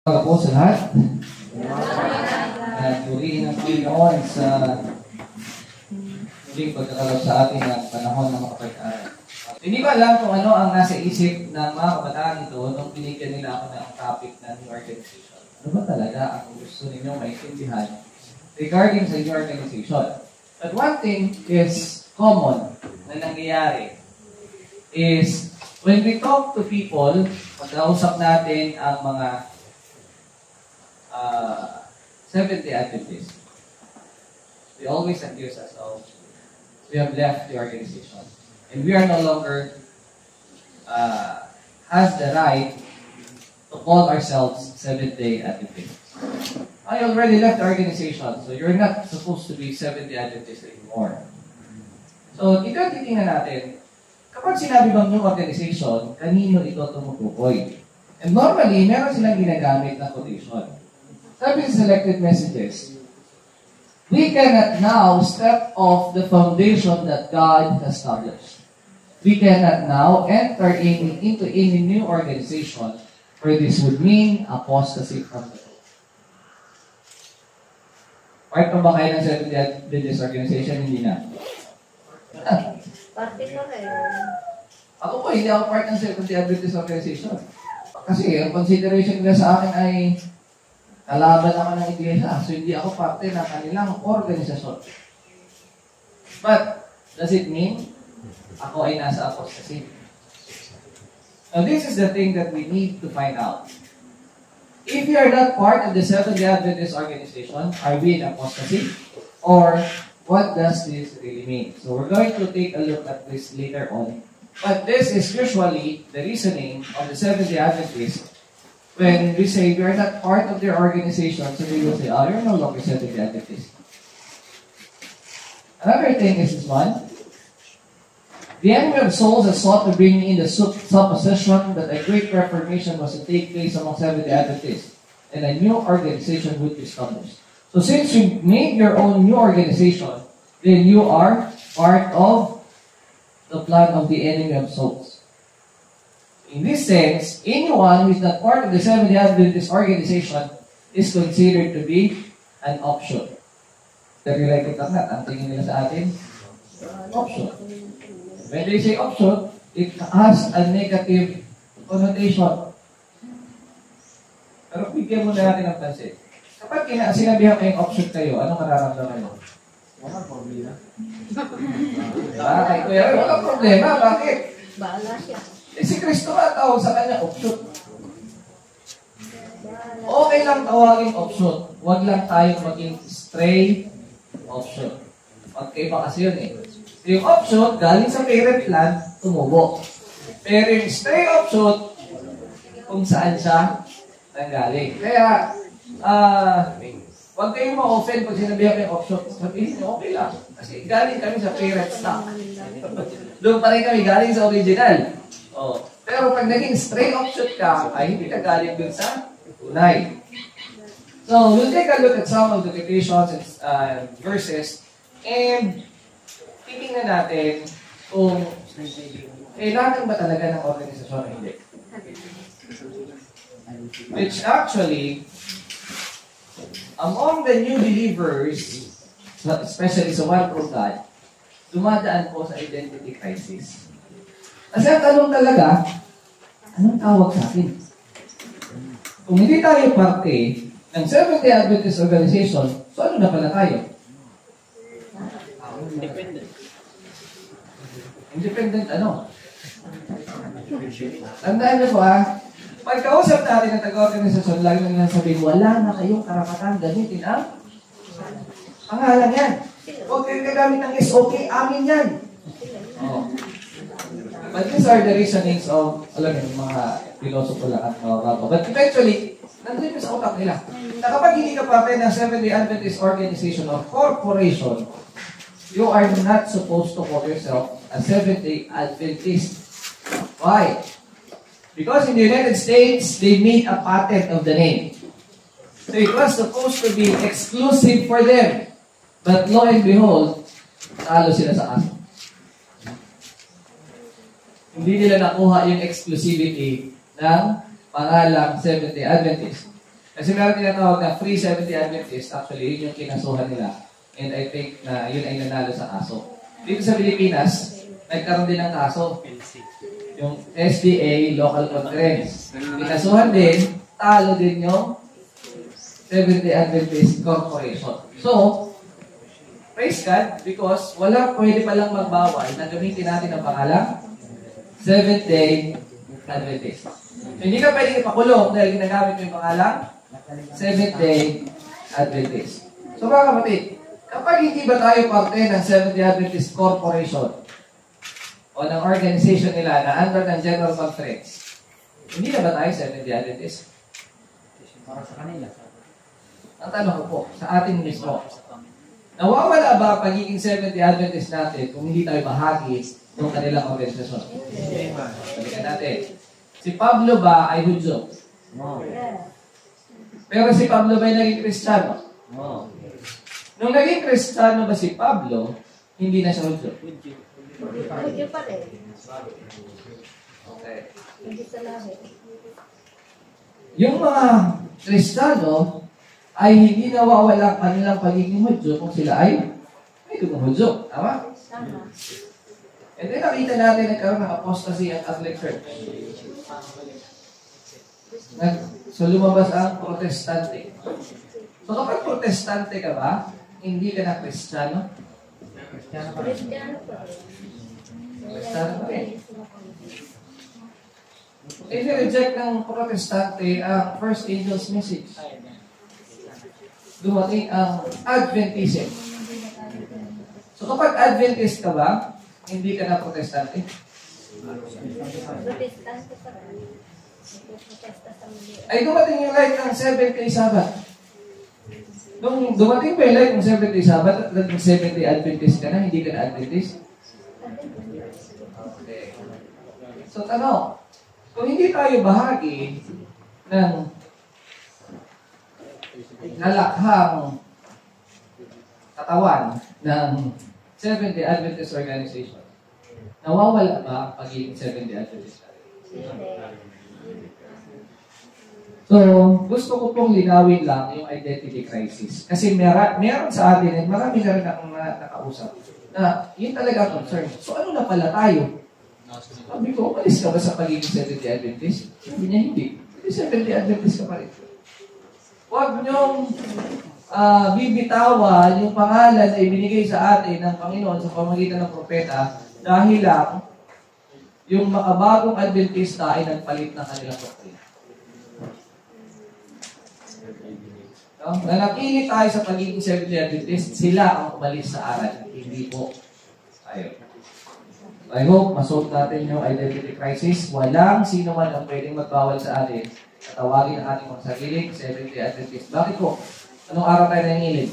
Mga po sa lahat. Purihin ang Panginoon sa muling pagkakalaw sa atin ng panahon ng makapag-aral. Hindi ko alam kung ano ang nasa isip ng mga kabataan ito nung binigyan nila ako ng topic ng new organization. Ano ba talaga ang gusto ninyo maintindihan regarding sa new organization? But one thing is common na nangyayari is when we talk to people, pag-kausap natin ang mga Seventh-day Adventists, we always accuse us of we have left the organization and we are no longer has the right to call ourselves Seventh-day Adventists. I already left the organization, so you're not supposed to be Seventh-day Adventists anymore. So, ito ang titingnan natin. Kapag sinabi bang new organization, kanino ito tumutukoy? And normally, meron silang ginagamit na quotation. Sabi sa selected messages, we cannot now step off the foundation that God has established. We cannot now enter into any new organization where this would mean apostasy from the faith. Part pa ba kayo ng Seventh-day Adventist organization? Hindi na. Parte ko rin. Ako po, hindi ako part ng Seventh-day Adventist organization. Kasi ang consideration nila sa akin ay kalaban naman ng iglesia. So, hindi ako parte ng kanilang organisasyon. But, does it mean ako ay nasa apostasy? Now, this is the thing that we need to find out. If you are not part of the Seventh-day Adventist organization, are we in apostasy? Or, what does this really mean? So, we're going to take a look at this later on. But this is usually the reasoning of the Seventh-day Adventists. When we say we are not part of their organization, so they will say, oh, you're no longer Seventh-day Adventist. Another thing is this one. The enemy of souls has sought to bring in the supposition that a great reformation was to take place among Seventh-day Adventists, and a new organization would be established. So since you made your own new organization, then you are part of the plan of the enemy of souls. In this sense, anyone who is not part of the Seventh-day Adventist organization is considered to be an option. Pero like it or not, ang tingin nila sa atin, option. When they say option, it has a negative connotation. Pero bigyan muna natin ng pansin. Kapag sinabihan kayong option kayo, anong mararamdaman mo? Walang problema. Bakit? Kuya, walang problema. Bakit? Bahala siya. Si Kristo nga tawag sa kanya option. Okay lang tawagin option. Huwag lang tayong maging stray option. Magkaiba kasi yun eh. Yung option, galing sa parent plan, tumubo. Pero yung stray option, kung saan siya nanggaling. Kaya, huwag kayong ma-offend pag sinabihan ko yung option. Sabihin nyo, okay lang. Kasi galing kami sa parent stock. Doon pa rin kami galing sa original. Oh. Pero pag naging stray option ka, ay hindi ka galing dun sa tunay. So, we'll take a look at some of the quotations and verses and titingnan natin kung kailangan ba talaga ng organisasyon o hindi. Which actually, among the new believers, especially sa one from God, dumadaan po sa identity crisis. Kasi ang tanong talaga, anong tawag sa akin? Kung hindi tayo parte ng Seventh-day Adventist organization, so ano na pala tayo? Independent. Independent ano? Tandaan niyo po pagkausap natin ng taga-organisasyon, lagi na sabihin, wala na kayong karapatan gamitin ang pangalan yan. Huwag kayong gagamit ng SOK, amin yan. Oh. But these are the reasonings of, alam niyo, mga philosopher lang at mga bago. But eventually, nandun yun sa utak nila. Na kapag hindi ka parte ng Seventh-day Adventist organization or corporation, you are not supposed to call yourself a Seventh-day Adventist. Why? Because in the United States, they made a patent of the name. So it was supposed to be exclusive for them. But lo and behold, talo sila sa aso. Hindi nila nakuha yung exclusivity ng pangalang Seventh-day Adventist. Kasi meron tinatawag na free Seventh-day Adventist. Actually, yun yung kinasuhan nila. And I think na yun ay nanalo sa kaso. Dito sa Pilipinas, nagkaroon din ng kaso. Yung SDA Local Conference. Kinasuhan din, talo din yung Seventh-day Adventist Corporation. So, praise God, because pwede palang magbawal na gamitin natin ang pangalan Seventh-day Adventist. So, hindi ka pwedeng ipakulong dahil ginagamit mo yung pangalan Seventh-day Adventist. So, mga kapatid, kapag hindi ba tayo parte ng Seventh-day Adventist Corporation o ng organization nila na under ng General Conference, hindi na ba tayo Seventh-day Adventist? Para sa kanila. Ang tanong ko po, sa atin mismo, nawawala ba pagiging Seventh-day Adventist natin kung hindi tayo bahagi ng kanilang organisasyon? Balikan natin. Si Pablo ba ay Hudyo? No. Pero si Pablo ba ay naging Kristiyano? No. Nung naging Kristiyano ba si Pablo, hindi na siya Hudyo? Hudyo pa rin. Okay. Hindi sa lahi. Yung mga Kristiyano ay hindi nawawala kanilang pagiging Hudyo kung sila ay Hudyo. Tama? Tama. And then nakita natin nagkaroon ng apostasy ang Catholic Church. So lumabas ang Protestante. So kapag Protestante ka ba, hindi ka na Kristiyano? Kristiyano pa rin. Kristiyano pa rin. Kristiyano pa rin. I-reject ng Protestante ang first angel's message. Dumating ang Adventism. So kapag Adventist ka ba, hindi ka na Protestante. Protestante pa rin. Protesta sa muli. Ay dumating yung light ng Seventh-day Sabbath. Nung dumating ba yung light ng Seventh-day Sabbath at ng Seventh-day Adventist ka na, hindi ka na Adventist? Okay. So tanong, kung hindi tayo bahagi ng nalakhang katawan ng Seventh-day Adventist Organization, nawawala ba pagiging Seventh-day Adventist? So, gusto ko pong linawin lang yung identity crisis. Kasi meron sa atin, marami na rin akong nakausap, na yun talaga concern. So, ano na pala tayo? Sabi ko, umalis ka ba sa pagiging Seventh-day Adventist? Sabi niya, hindi. Hindi Seventh-day Adventist ka pa rin. Huwag niyong bibitawan yung pangalan na ibinigay sa atin ng Panginoon sa pamagitan ng propeta dahil lang yung makabagong Adventista ay nagpalit ng kanilang doktrina. No? Nanatili tayo sa pagiging Seventh-day Adventist, sila ang umalis sa aral. Hindi po tayo. I hope masolve natin yung identity crisis. Walang sino man ang pwedeng magbawal sa atin at tawagin ang ating mga sariling Seventh-day Adventist. Bakit po? Anong araw tayo nangingilig?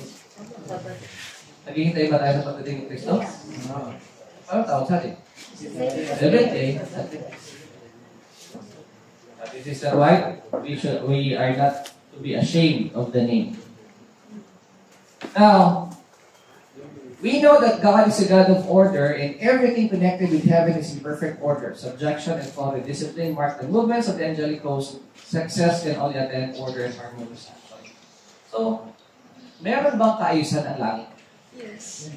Naghihintay ba tayo sa pagdating ni Kristo? Anong tawag sa atin? Seventh-day Adventist. At this is why we are not to be ashamed of the name. Now, we know that God is a God of order and everything connected with heaven is in perfect order. Subjection and flow with discipline mark the movements of the angelic host. Success can only attend order and harmonious action. So, meron bang kaayusan ang langit? Yes.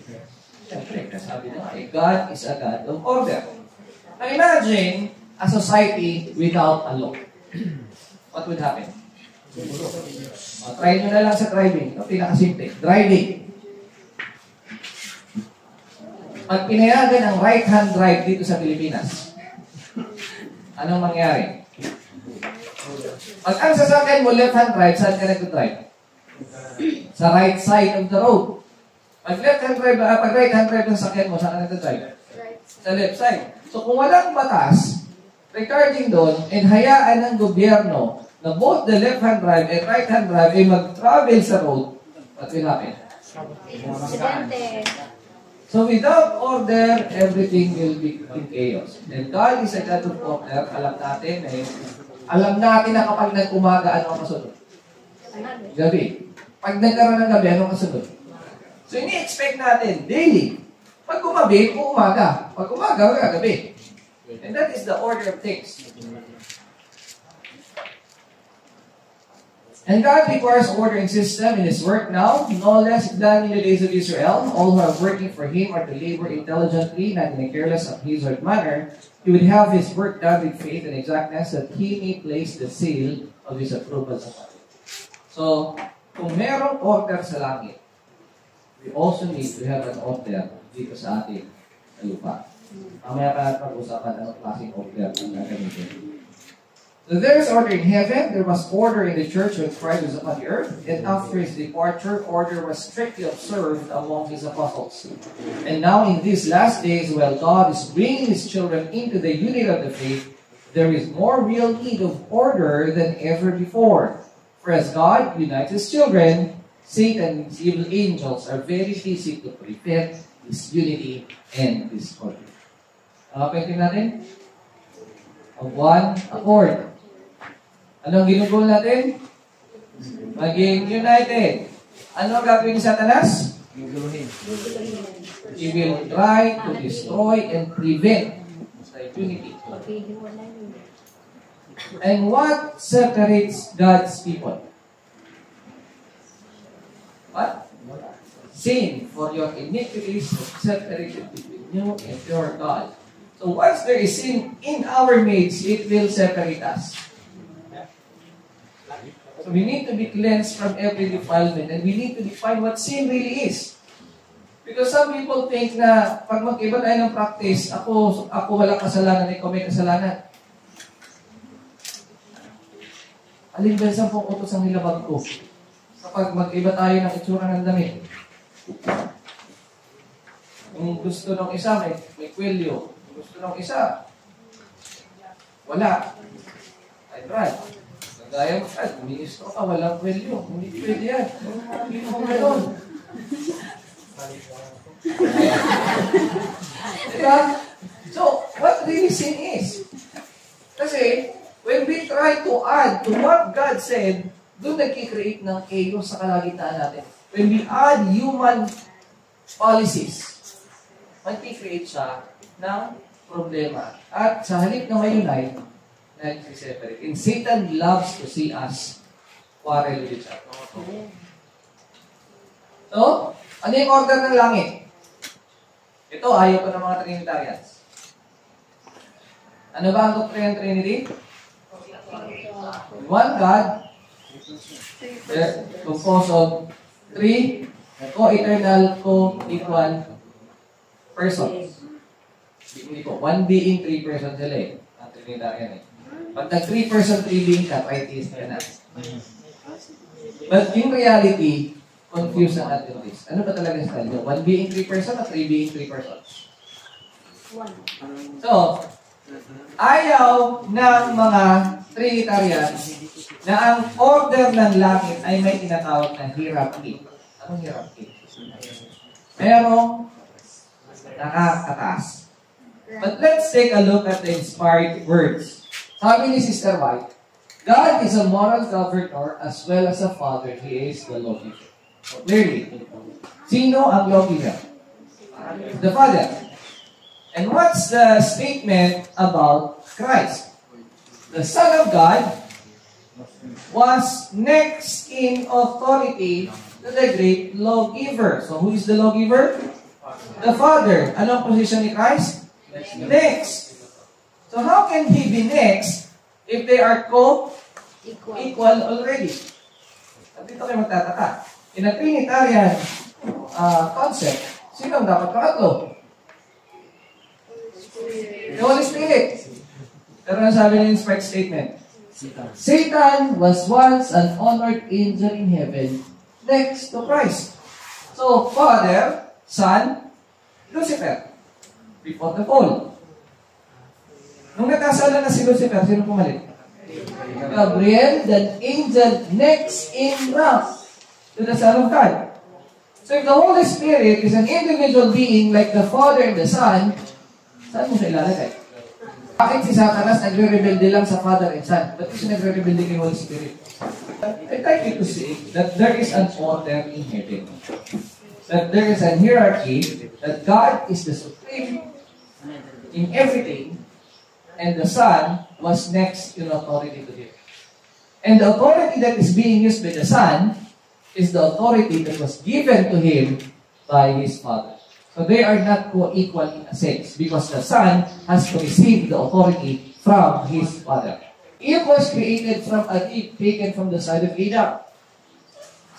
Siyempre, sabi na God is a God of order. Now imagine a society without a law. What would happen? Try nyo na lang sa driving. Ito, pinakasimple. Driving. Pag pinayagan ang right-hand drive dito sa Pilipinas, anong mangyari? Pag ang sasakyan mo left-hand drive, saan ka nag-drive? Sa right side of the road. Pag left-hand drive, pag right-hand drive ng sasakyan mo, saan ka nag-drive? Sa left side. So kung walang batas regarding doon, and hayaan ng gobyerno na both the left-hand drive and right-hand drive ay mag-travel sa road, what will happen? Aksidente. So without order, everything will be in chaos. And God is a God of order. Alam natin na kapag nag-umaga, ano ang kasunod? Gabi. Pag nagkaroon ng gabi, ano ang kasunod? So ini-expect natin, daily. Pag umabi, umaga. Pag umaga, gabi. And that is the order of things. And God requires order and system in His work now, no less than in the days of Israel. All who are working for Him are to labor intelligently, not in a careless or haphazard manner. He would have His work done with faith and exactness, that He may place the seal of His approval sa atin. So, kung merong order sa langit, we also need to have an order dito sa ating lupa. Mamaya pa natin pag-usapan anong klaseng order ang gagamitin. So there is order in heaven, there was order in the church when Christ was upon the earth, and after His departure, order was strictly observed among His apostles. And now in these last days, while God is bringing His children into the unity of the faith, there is more real need of order than ever before. For as God unites His children, Satan and his evil angels are very busy to prevent this unity and this order. Pwede natin? Of one accord. Anong ginugol natin? Maging united. Ano ang gagawin ni Satanas? He will try to destroy and prevent the unity. And what separates God's people? What? Sin. For your iniquities are separated between you and your God. So once there is sin in our midst, it will separate us. So we need to be cleansed from every defilement, and we need to define what sin really is. Because some people think na pag mag-iba tayo ng practice, ako walang kasalanan, ikaw may kasalanan. Alin ba sa pong utos ang nilabag ko? Kapag mag-iba tayo ng itsura ng damit. Kung gusto ng isa, may kwelyo. Kung gusto ng isa, wala. I'd rather. Gaya mo, ministro ka, walang kwelyo. Hindi pwede yan. Hindi mo meron. Diba? So, what really sin is? Kasi, when we try to add to what God said, doon nagkikreate ng chaos sa kalagitnaan natin. When we add human policies, magkikreate siya ng problema. At sa halip na may unite, nag-separate. And Satan loves to see us quarrel with each other. So, ano yung order ng langit? Ito, ayaw ko ng mga Trinitarians. Ano ba ang doctrine ng Trinity? One God, composed of three co-eternal, co-equal persons. Hindi po. One being, three persons sila eh. Ang Trinitarian eh. Pag nag-3-person, 3-being ka, tritheist ka na. But in reality, confused ang Adventist. Ano ba talaga sa kanila? 1 being 3 person o 3 being 3 persons? So, ayaw ng mga Trinitarian na ang order ng langit ay may tinatawag na hierarchy. Anong hierarchy? Merong nakakataas. But let's take a look at the inspired words. Sabi ni Sister White, God is a moral governor as well as a father. He is the lawgiver. So clearly, sino ang lawgiver? The Father. And what's the statement about Christ? The Son of God was next in authority to the great lawgiver. So who is the lawgiver? The Father. Anong position ni Christ? Next. So how can He be next if they are co-equal already? At dito kayo magtataka. In a Trinitarian concept, sino ang dapat pangatlo? The Holy Spirit. Pero nasabi ng inspired statement, Satan was once an honored angel in heaven next to Christ. So, Father, Son, Lucifer, before the fall. Nung nagkasala na si Lucifer, sino pumalit? Gabriel, the angel next in rank to the Son of God. So if the Holy Spirit is an individual being like the Father and the Son, saan mo siya ilalagay? Bakit si Satanas nagre-rebelde lang sa Father and Son? Ba't siya nagre-rebelde kay Holy Spirit? I'd like you to see that there is an order in heaven. That there is a hierarchy, that God is the supreme in everything, and the Son was next in authority to Him. And the authority that is being used by the Son is the authority that was given to him by his Father. So they are not co-equal in a sense because the Son has to receive the authority from his Father. Eve was created from an Eve taken from the side of Adam,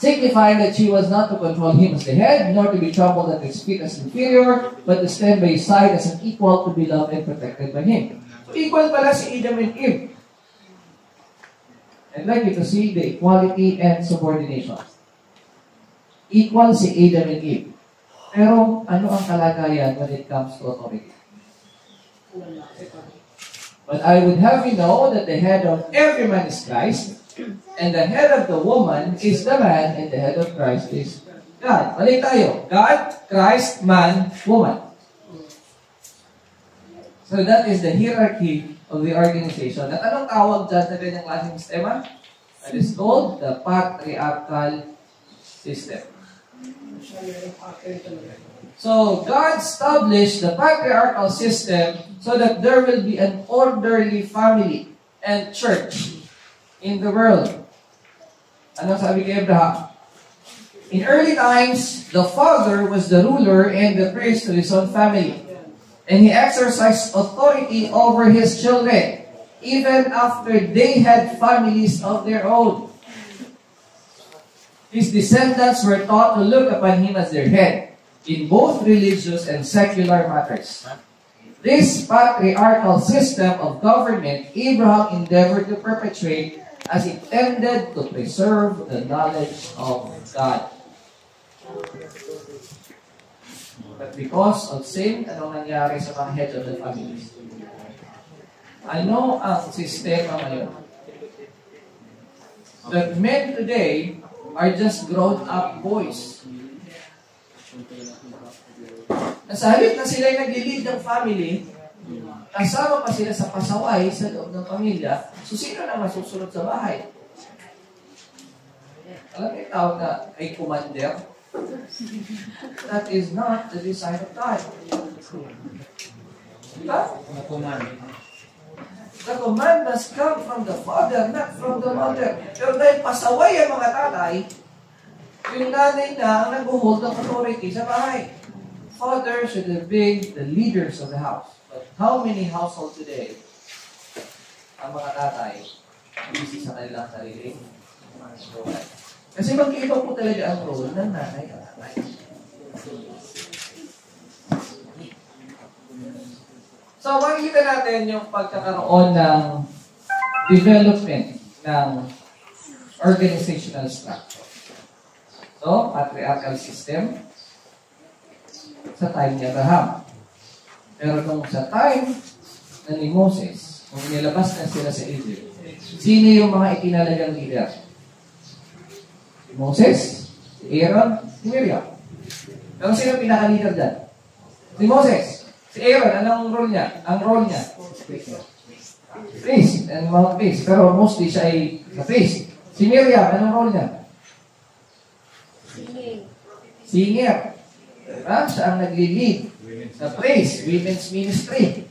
signifying that she was not to control him as the head, nor to be trampled at his feet as inferior, but to stand by his side as an equal to be loved and protected by him. So equal pala si Adam and Eve. I'd like you to see the equality and subordination. Equal si Adam and Eve. Pero ano ang kalagayan when it comes to authority? But I would have you know that the head of every man is Christ, and the head of the woman is the man, and the head of Christ is God. Balik tayo. God, Christ, man, woman. So that is the hierarchy of the organization. At anong tawag dyan sa ganyang klaseng sistema? That is called the patriarchal system. So God established the patriarchal system so that there will be an orderly family and church in the world. Ano sabi kay Abraham? In early times, the father was the ruler and the priest to his own family. And he exercised authority over his children, even after they had families of their own. His descendants were taught to look upon him as their head in both religious and secular matters. This patriarchal system of government Abraham endeavored to perpetuate as it tended to preserve the knowledge of God. But because of sin, anong nangyari sa mga heads of the families? Ano ang sistema ngayon? That men today are just grown-up boys. Sa halip na sila'y nag-lead ng family, kasama pa sila sa pasaway sa loob ng pamilya, so sino na masusunod sa bahay? Alam niyo tawag na ay commander? That is not the design of God. Diba? The command must come from the father, not from the mother. Pero dahil pasaway ang mga tatay, yung nanay na ang nag-hold ng authority sa bahay. Father should have been the leaders of the house. But how many households today ang mga tatay busy sa kanilang sarili? Kasi magkaiba po talaga ang role ng nanay at tatay. So, makikita natin yung pagkakaroon ng development ng organizational structure. So, patriarchal system sa time ni Abraham. Pero nung sa time na ni Moses, nung nilabas na sila sa Egypt, sino yung mga itinalagang leader? Si Moses, si Aaron, si Miriam. Pero sino pinaka-leader dyan? Si Moses. Si Aaron, anong role niya? Ang role niya? Priest and mouthpiece. Pero mostly siya ay sa priest. Si Miriam, anong role niya? Singer. Diba? Siya ang nagli-lead sa praise, women's ministry.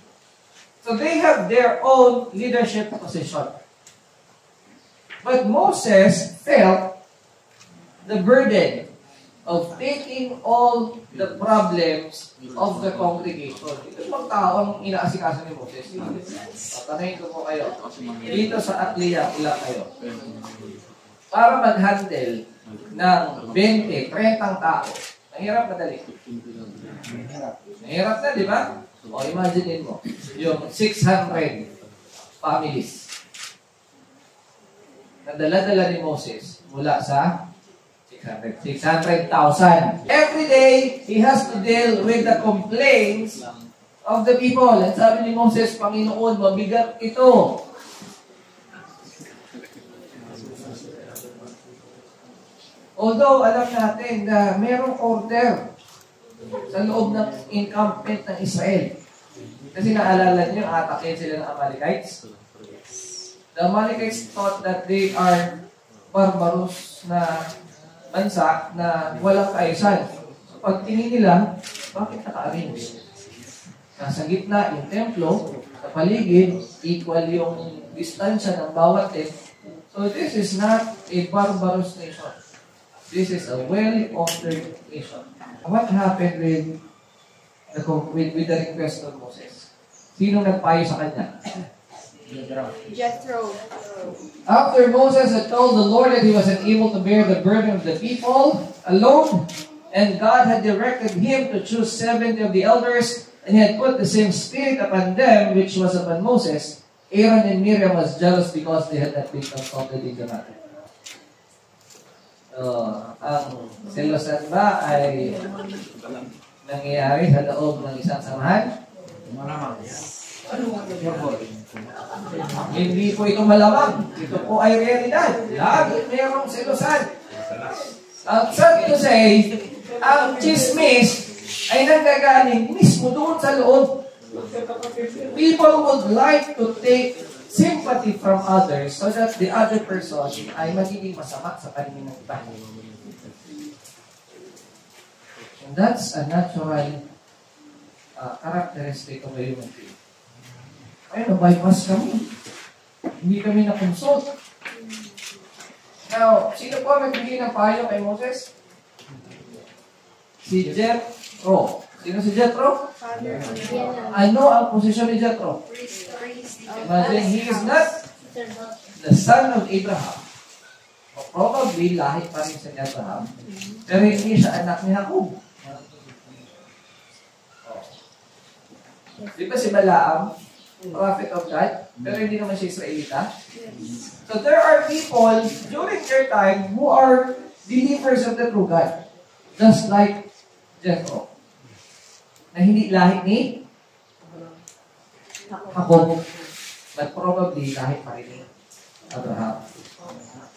So they have their own leadership position. But Moses felt the burden of taking all the problems of the congregation. Ito yung taong inaasikaso ni Moses. Patanayin ko po kayo. Dito sa Atlia, ilan kayo? Para mag-handle ng 20, 30 tao. Mahirap madali. Mahirap na, di ba? O, imagine mo, yung 600 families na dala-dala ni Moses mula sa 600,000. Every day, he has to deal with the complaints of the people. At sabi ni Moses, Panginoon, mabigat ito. Although, alam natin na mayroong order sa loob ng encampment ng Israel. Kasi naalala niyo, atakin sila ng Amalekites. The Amalekites thought that they are barbarous na bansa na walang kaayusan. So, pag tingin nila, bakit naka-arrange? Nasa gitna yung templo, sa paligid, equal yung distansya ng bawat tent. So, So this is not a barbarous nation. This is a well-ordered nation. What happened with the request of Moses? Sino nagpayo sa kanya? Jethro. After Moses had told the Lord that he was unable to bear the burden of the people alone, and God had directed him to choose 70 of the elders, and he had put the same spirit upon them which was upon Moses, Aaron and Miriam was jealous because they had not been consulted in the matter. Ang selosan ba ay nangyayari sa loob ng isang samahan? Malamang. Hindi po ito malamang. Ito po ay realidad. Lagi mayroong selosan. Sad to say, ang chismis ay nanggagaling mismo doon sa loob. People would like to take sympathy from others so that the other person ay magiging masama sa paningin ng iba. And that's a natural characteristic of a human being. Ayun, bypass kami. Hindi kami na-consult. Now, sino po nagbigay ng payo kay Moses? Si Jethro. Sino si Jethro? Ano ang posisyon ni Jethro? Imagine, he is not the son of Abraham. O probably, lahi pa rin sa Abraham. Pero hindi siya anak ni Jacob. Di ba si Balaam, prophet of God, pero hindi naman siya Israelita? So there are people during their time who are believers of the true God. Just like Jethro. Na hindi lahi ni Jacob. But probably lahi pa rin ni Abraham.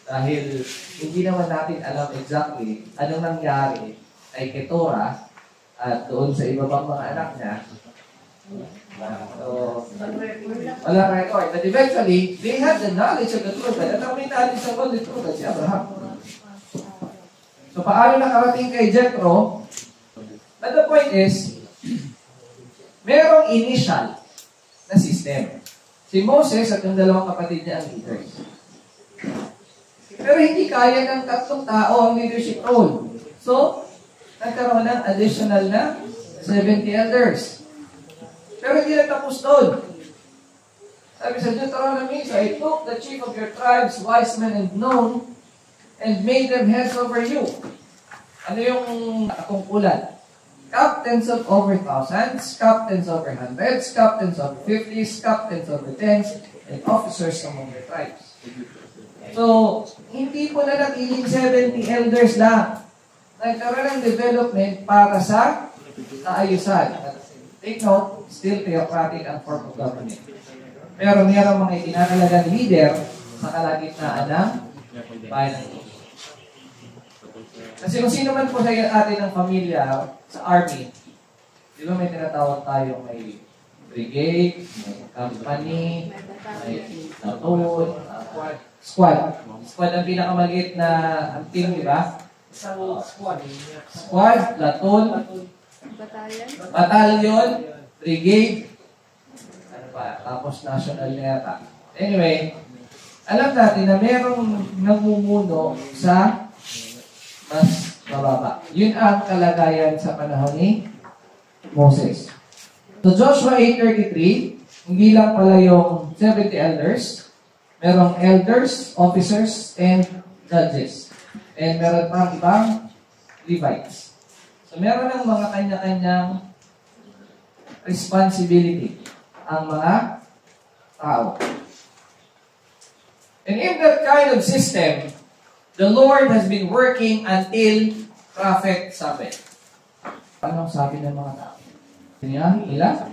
Dahil hindi naman natin alam exactly anong nangyari kay Keturah at doon sa iba pang mga anak niya. So, wala record. But eventually, they had the knowledge of the true God. At ang may knowledge of the true God, si Abraham. So, paano nakarating kay Jethro? But the point is, merong initial na system. Si Moses at yung dalawang kapatid niya ang leaders. Pero hindi kaya ng tatlong tao ang leadership role. So, nagkaroon ng additional na 70 elders. Pero hindi na tapos doon. Sabi sa Deuteronomy, so I took the chief of your tribes, wise men and known, and made them heads over you. Ano yung tungkulan? Captains of over thousands, captains over hundreds, captains over 50s, captains over tens, and officers among the tribes. So, hindi po na natiling 70 elders lang. Nagkaroon ng development para sa kaayusan. Take note, still theocratic ang form of government. Pero mayroong mga itinatalagang leader sa kalagitnaan ng bayan. Kasi kung sino man po sa atin ng pamilya sa army, di ba may tinatawag tayo may brigade, may company, may platoon, squad. Squad ang pinakamaliit na ang team, di ba? Squad, platoon, battalion, brigade, ano pa, tapos national na yata. Anyway, alam natin na merong namumuno sa mas bababa. Yun ang kalagayan sa panahon ni Moses. So Joshua 8:33, hindi lang pala yung 70 elders, merong elders, officers, and judges. And meron pang ibang Levites. So meron ng mga kanya-kanyang responsibility ang mga tao. And in that kind of system, the Lord has been working until Prophet Samuel. Anong sabi ng mga tao? Nila,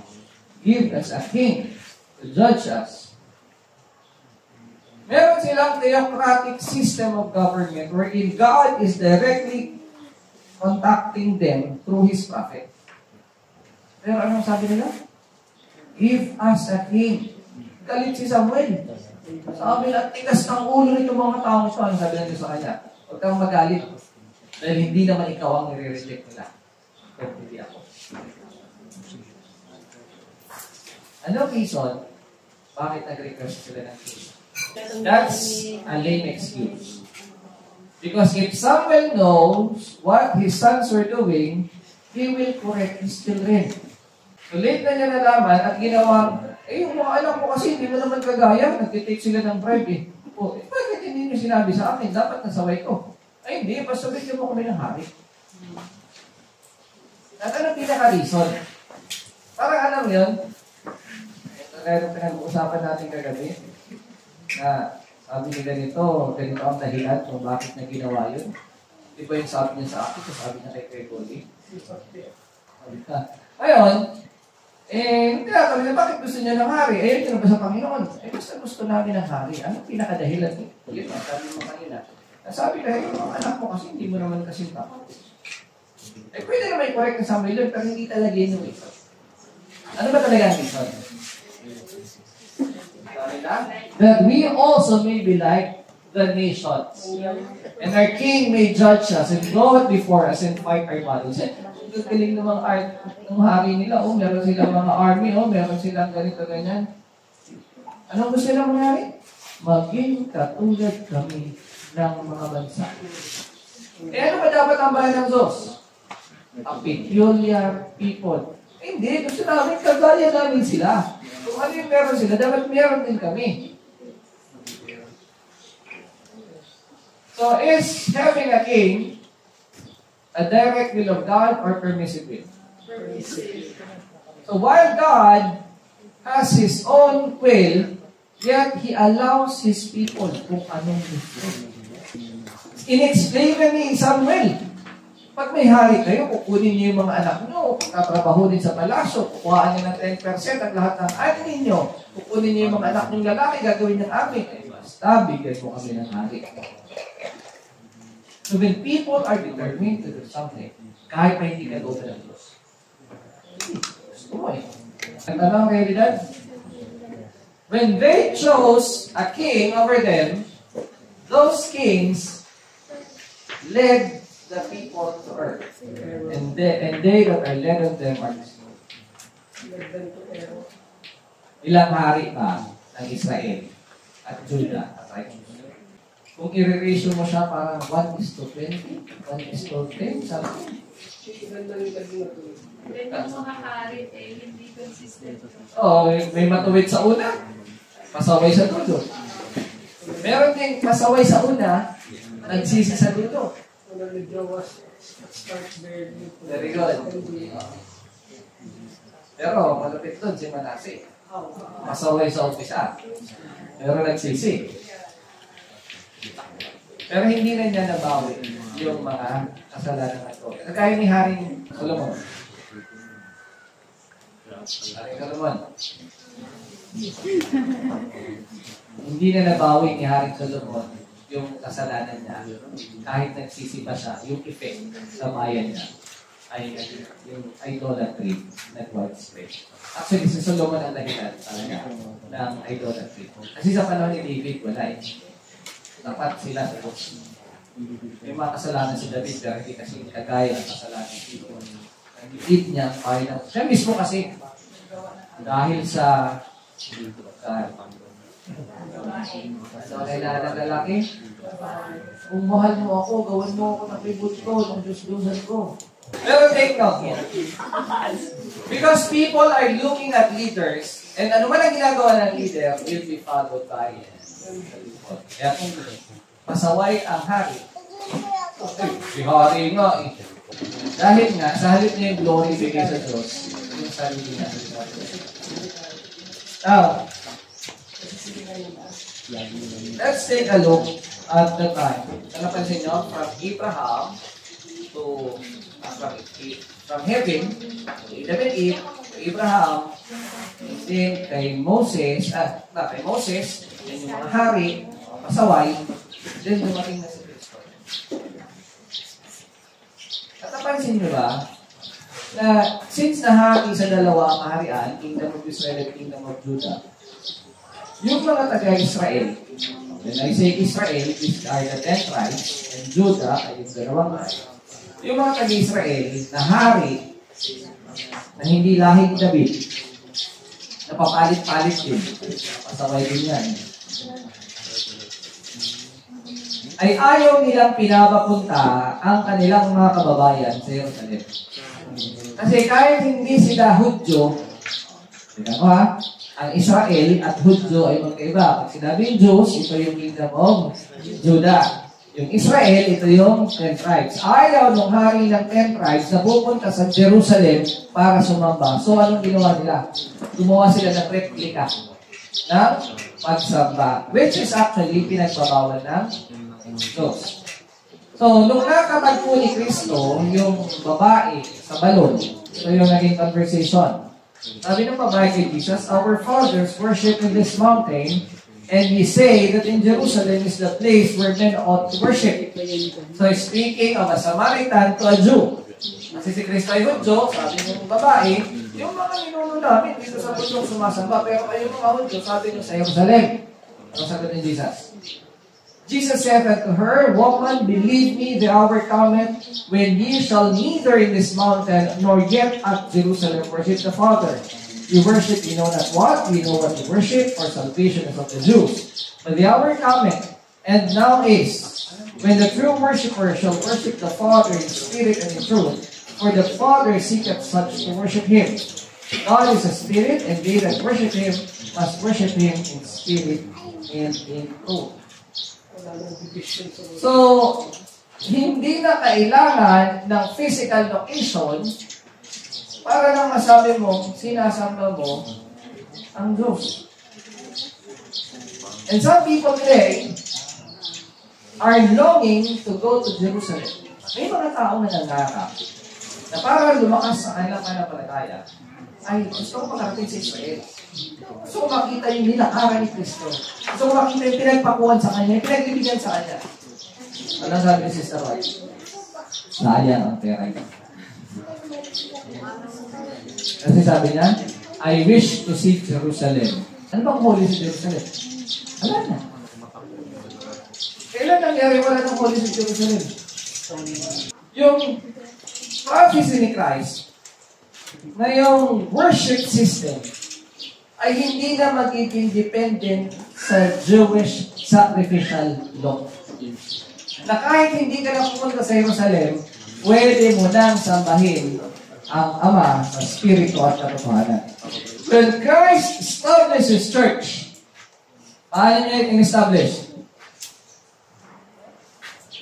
give us a king to judge us. Meron silang theocratic system of government wherein God is directly contacting them through His prophet. Pero anong sabi nila? Give us a king. Galit si Samuel. Sabi na, tigas ng ulo nito mga taong ito. Ano sabi natin sa kanya? Huwag kang magalit. Dahil hindi naman ikaw ang nire-reject nila. Kung hindi ako. Ano reason? Bakit nag-request sila ng king? That's a lame excuse. Because if Samuel knows what his sons were doing, he will correct his children. So late na niya nalaman at ginawa, yung mga anak ko kasi hindi mo naman kagaya, nagtitake sila ng bribe eh. Bakit hindi niyo sinabi sa akin? Dapat nasaway ko. Ay hindi, basta bigyan mo kami ng hari. At anong pinaka-reason? Parang alam yun, kaya pinag-uusapan natin kagabi, na sabi ni ganito ang dahilan kung bakit na ginawa yun. Di ba yung sabi niya sa akin, sabi niya kay Gregory? Ngayon, hindi sabi niya, bakit gusto niya ng hari? Ito na ba sa Panginoon? Basta gusto namin ng hari. Anong pinakadahilan? Yun ang sabi mo kanina. Sabi ka, yung mga anak mo kasi hindi mo naman kasing takot. Pwede naman i-correct na Samuel yun, pero hindi talaga yun yung ito. Ano ba talaga ang reason? That we also may be like the nations. And our king may judge us and go before us and fight our battles. Ang galing namang art ng hari nila. Meron silang mga army. Meron silang ganito, ganyan. Anong gusto nilang mangyari? Maging katulad kami ng mga bansa. Ano ba dapat ang bayan ng Diyos? A peculiar people. Hindi, gusto namin kagaya namin sila. Kung ano yung meron sila, dapat meron din kami. So, is having a king a direct will of God or permissive will? So, while God has His own will, yet He allows His people kung anong gusto. In-explain na ni Samuel, pag may hari kayo, kukunin niyo yung mga anak niyo, tatrabahunin sa palasyo, kukuhaan niyo ng 10% ang lahat ng ani ninyo, kukunin niyo yung mga anak niyong lalaki, gagawin ng amin. Basta, bigyan mo kami ng hari. So when people are determined to do something, kahit pa hindi ka gawin ng Diyos, gusto mo eh. Ang tanong realidad, when they chose a king over them, those kings led the people to earth. And they that are led of them are destroyed. Ilang hari pa ng Israel at Judah at Righteous. Kung i-ratio mo siya parang 1:20, 1:10, something. Hindi consistent. May matuwid sa una, pasaway sa dulo. Meron ding pasaway sa una, nagsisi sa dulo. Very good. Pero malapit doon si Manase. Pasaway sa umpisa. Pero nagsisi. Pero hindi na niya nabawi yung mga kasalanan na ito. Kagaya ni Haring Solomon. Haring Solomon. Hindi na nabawi ni Haring Solomon yung kasalanan niya. Kahit nagsisi pa siya, yung effect sa bayan niya ay yung idolatry na widespread. Actually, si Solomon ang dahilan talaga ng idolatry. Kasi sa panahon ni David, wala eh. Dapat sila sa Diyos. May mga kasalanan si David, pero hindi kasi kagaya ng kasalanan ni David. Nag-eat niya, siya mismo kasi, dahil sa kailangan ng lalaki, kung mahal mo ako, gawin mo ako ng tribute ko, ng Diyos-Diyosan ko. Pero take note here. Because people are looking at leaders, and ano man ang ginagawa ng leader will be followed by kaya pasaway ang hari. Si hari nga eh. Dahil nga, sa halip niya yung glory bigay sa Diyos, yung sarili niya. Now, let's take a look at the time. Napansin nyo, from Abraham to from heaven, Adam and Eve, to Abraham, and then kay Moses, kay Moses, then yung mga hari, pasaway, then dumating na si Kristo. At napansin nyo ba, na since nahati sa dalawa ang kaharian, Kingdom of Israel at Kingdom of Judah, yung mga taga-Israel, when I say Israel, these are the 10 tribes, and Judah ay yung dalawang tribes. Yung mga taga-Israel na hari, na hindi lahing David, napapalit-palit din. Pasaway din yan. ay ayaw nilang pinapapunta ang kanilang mga kababayan sa Jerusalem. Kasi kahit hindi sila Hudyo, tignan mo ha, ang Israel at Hudyo ay magkaiba. Pag sinabing Jews, ito yung kingdom of Judah. Yung Israel, ito yung 10 tribes. Ayaw ng hari ng 10 tribes na pupunta sa Jerusalem para sumamba. So, anong ginawa nila? Gumawa sila ng replika ng pagsamba, which is actually pinagbabawal ng Diyos. So, nung nakatagpo ni Kristo, yung babae sa balon, ito yung naging conversation. Sabi ng babae kay Jesus, our fathers worship in this mountain, and we say that in Jerusalem is the place where men ought to worship. So, speaking of a Samaritan to a Jew. Kasi si Kristo ay Hudyo, sabi ng babae, yung mga ninuno namin dito sa bundok sumasamba, pero kayo mga Hudyo, sabi nyo sa Jerusalem. Ano sagot ni Jesus? Jesus said unto her, Woman, believe me, the hour cometh when ye shall neither in this mountain nor yet at Jerusalem worship the Father. You worship, you know not what, we know what you worship, for salvation is of the Jews. But the hour cometh, and now is, when the true worshiper shall worship the Father in spirit and in truth, for the Father seeketh such to worship Him. God is a spirit, and they that worship Him must worship Him in spirit and in truth. So, hindi na kailangan ng physical location para lang masabi mo, sinasamba mo ang Diyos. And some people today are longing to go to Jerusalem. May mga taong nangangarap na para lumakas sa kanilang pananampalataya ay gusto ko makarating sa Israel. Gusto ko makita yung nilakaran ni Kristo. Gusto ko makita yung pinagpakuhan sa Kanya, yung pinagbibigyan sa Kanya. Anong sabi ni Sister White? Sayang ang pera niya. Kasi sabi niya, I wish to see Jerusalem. Ano bang holy sa Jerusalem? Wala na. Kailan nangyari wala ng holy sa Jerusalem? Yung prophecy ni Christ na yung worship system ay hindi na magiging dependent sa Jewish sacrificial law. Na kahit hindi ka na pupunta sa Jerusalem, pwede mo nang sambahin ang Ama sa Espiritu at katotohanan. When Christ established His church, paano niya in-establish?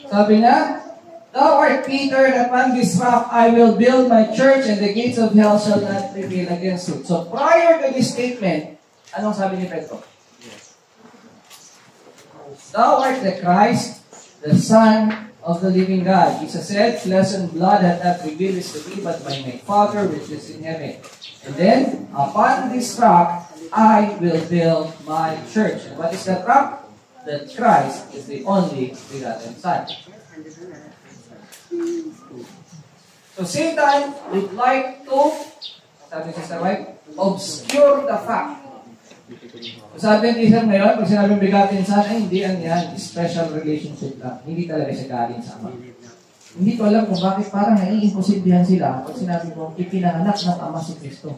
Sabi niya, Thou art Peter, and upon this rock I will build my church, and the gates of hell shall not prevail against it. So prior to this statement, anong sabi ni Pedro? Thou art the Christ, the Son of the living God. Jesus said, Flesh and blood hath not revealed this to me, but by my Father which is in heaven. And then, upon this rock I will build my church. And what is that rock? That Christ is the only begotten Son. So Satan would like to, sabi Sister White, obscure the fact. So sabi ni Sir ngayon, pag sinabing bigatin Son, ay hindi ang yan, special relationship lang. Hindi talaga siya galing sa Ama. Hindi ko alam kung bakit parang naiimposiblihan sila pag sinabi mo, ipinanganak ng Ama si Kristo.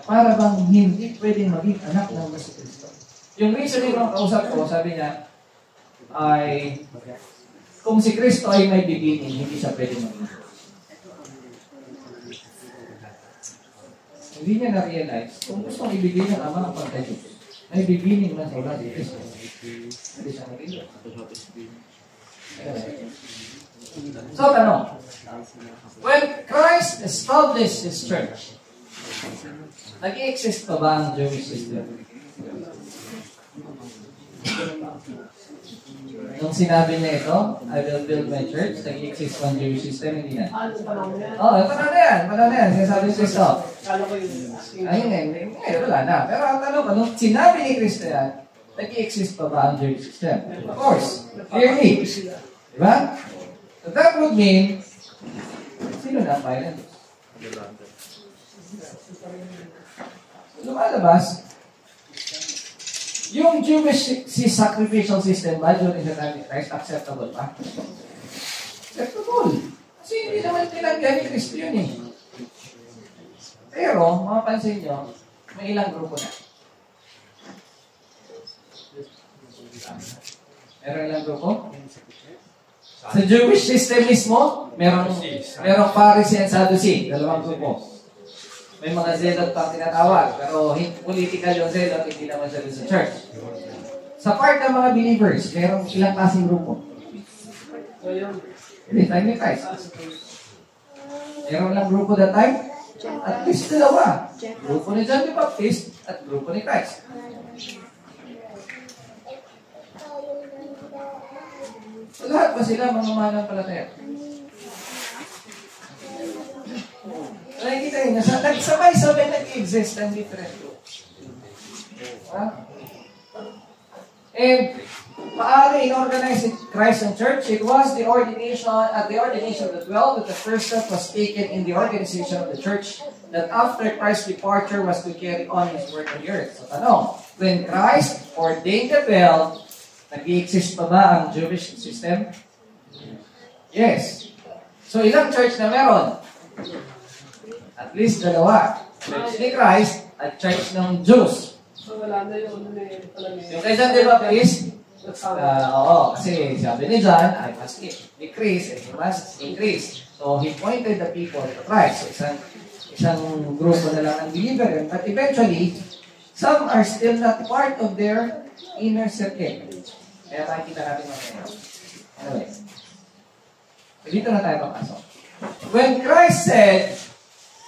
Para bang hindi pwedeng maging anak ng Ama si Kristo. Yung reasoning ng kausap ko, sabi niya, ay kung si Kristo ay may beginning, hindi siya pwede maging. Hindi niya na-realize, kung gusto mong ibigay ng Ama ang pagka-Diyos, may beginning na sa ulat ni Kristo. Hindi siya maging. So, tanong, when Christ established His church, nag-i-exist pa ba ang Jewish system? Nung sinabi niya ito, I will build my church, nag-i-exist pa ang Jewish system, hindi na. Oo, panahon na yan. Sinasabi ni Kristo. Ayun wala na. Pero ang tanong ko, nung sinabi ni Kristo yan, nag-i-exist pa ba ang Jewish system? Of course. Clearly. Diba? So that would mean, sino na ang violent? Lumalabas, yung Jewish sacrificial system ba during the time of Christ, acceptable pa? Acceptable. Kasi hindi naman tinanggan ni Kristo yun eh. Pero, mapapansin nyo, may ilang grupo na. Meron ilang grupo? Sa Jewish system mismo, merong Pharisee and Sadducee, dalawang grupo. May mga zealot pang tinatawag, pero political yung zealot, hindi naman sila sa church. Sa part ng mga believers, merong ilang klaseng grupo. Hindi, time ni Christ. Meron lang grupo that time? At least dalawa. Grupo ni John the Baptist at grupo ni Christ. So, lahat ba sila mga mananampalataya? Nakikita nyo, nagsabay-sabay nag-exist ng different groups. And paano inorganize Christ and Church? It was the ordination, at the ordination of the 12, that the first step was taken in the organization of the church, that after Christ's departure was to carry on His work on the earth. So, tanong, when Christ ordained the 12, nag-i-exist pa ba ang Jewish system? Yes. So, ilang church na meron? At least dalawa. Church ni Christ at church ng Jews. So, wala na yung Yung kay John the Baptist, oo, kasi sabi ni John, I must decrease and he must increase. So, he pointed the people to Christ. So, isang grupo na lang ang believer. But eventually, some are still not part of their inner circle. Kaya nakikita natin mamaya. Anyway, dito na tayo papasok. When Christ said,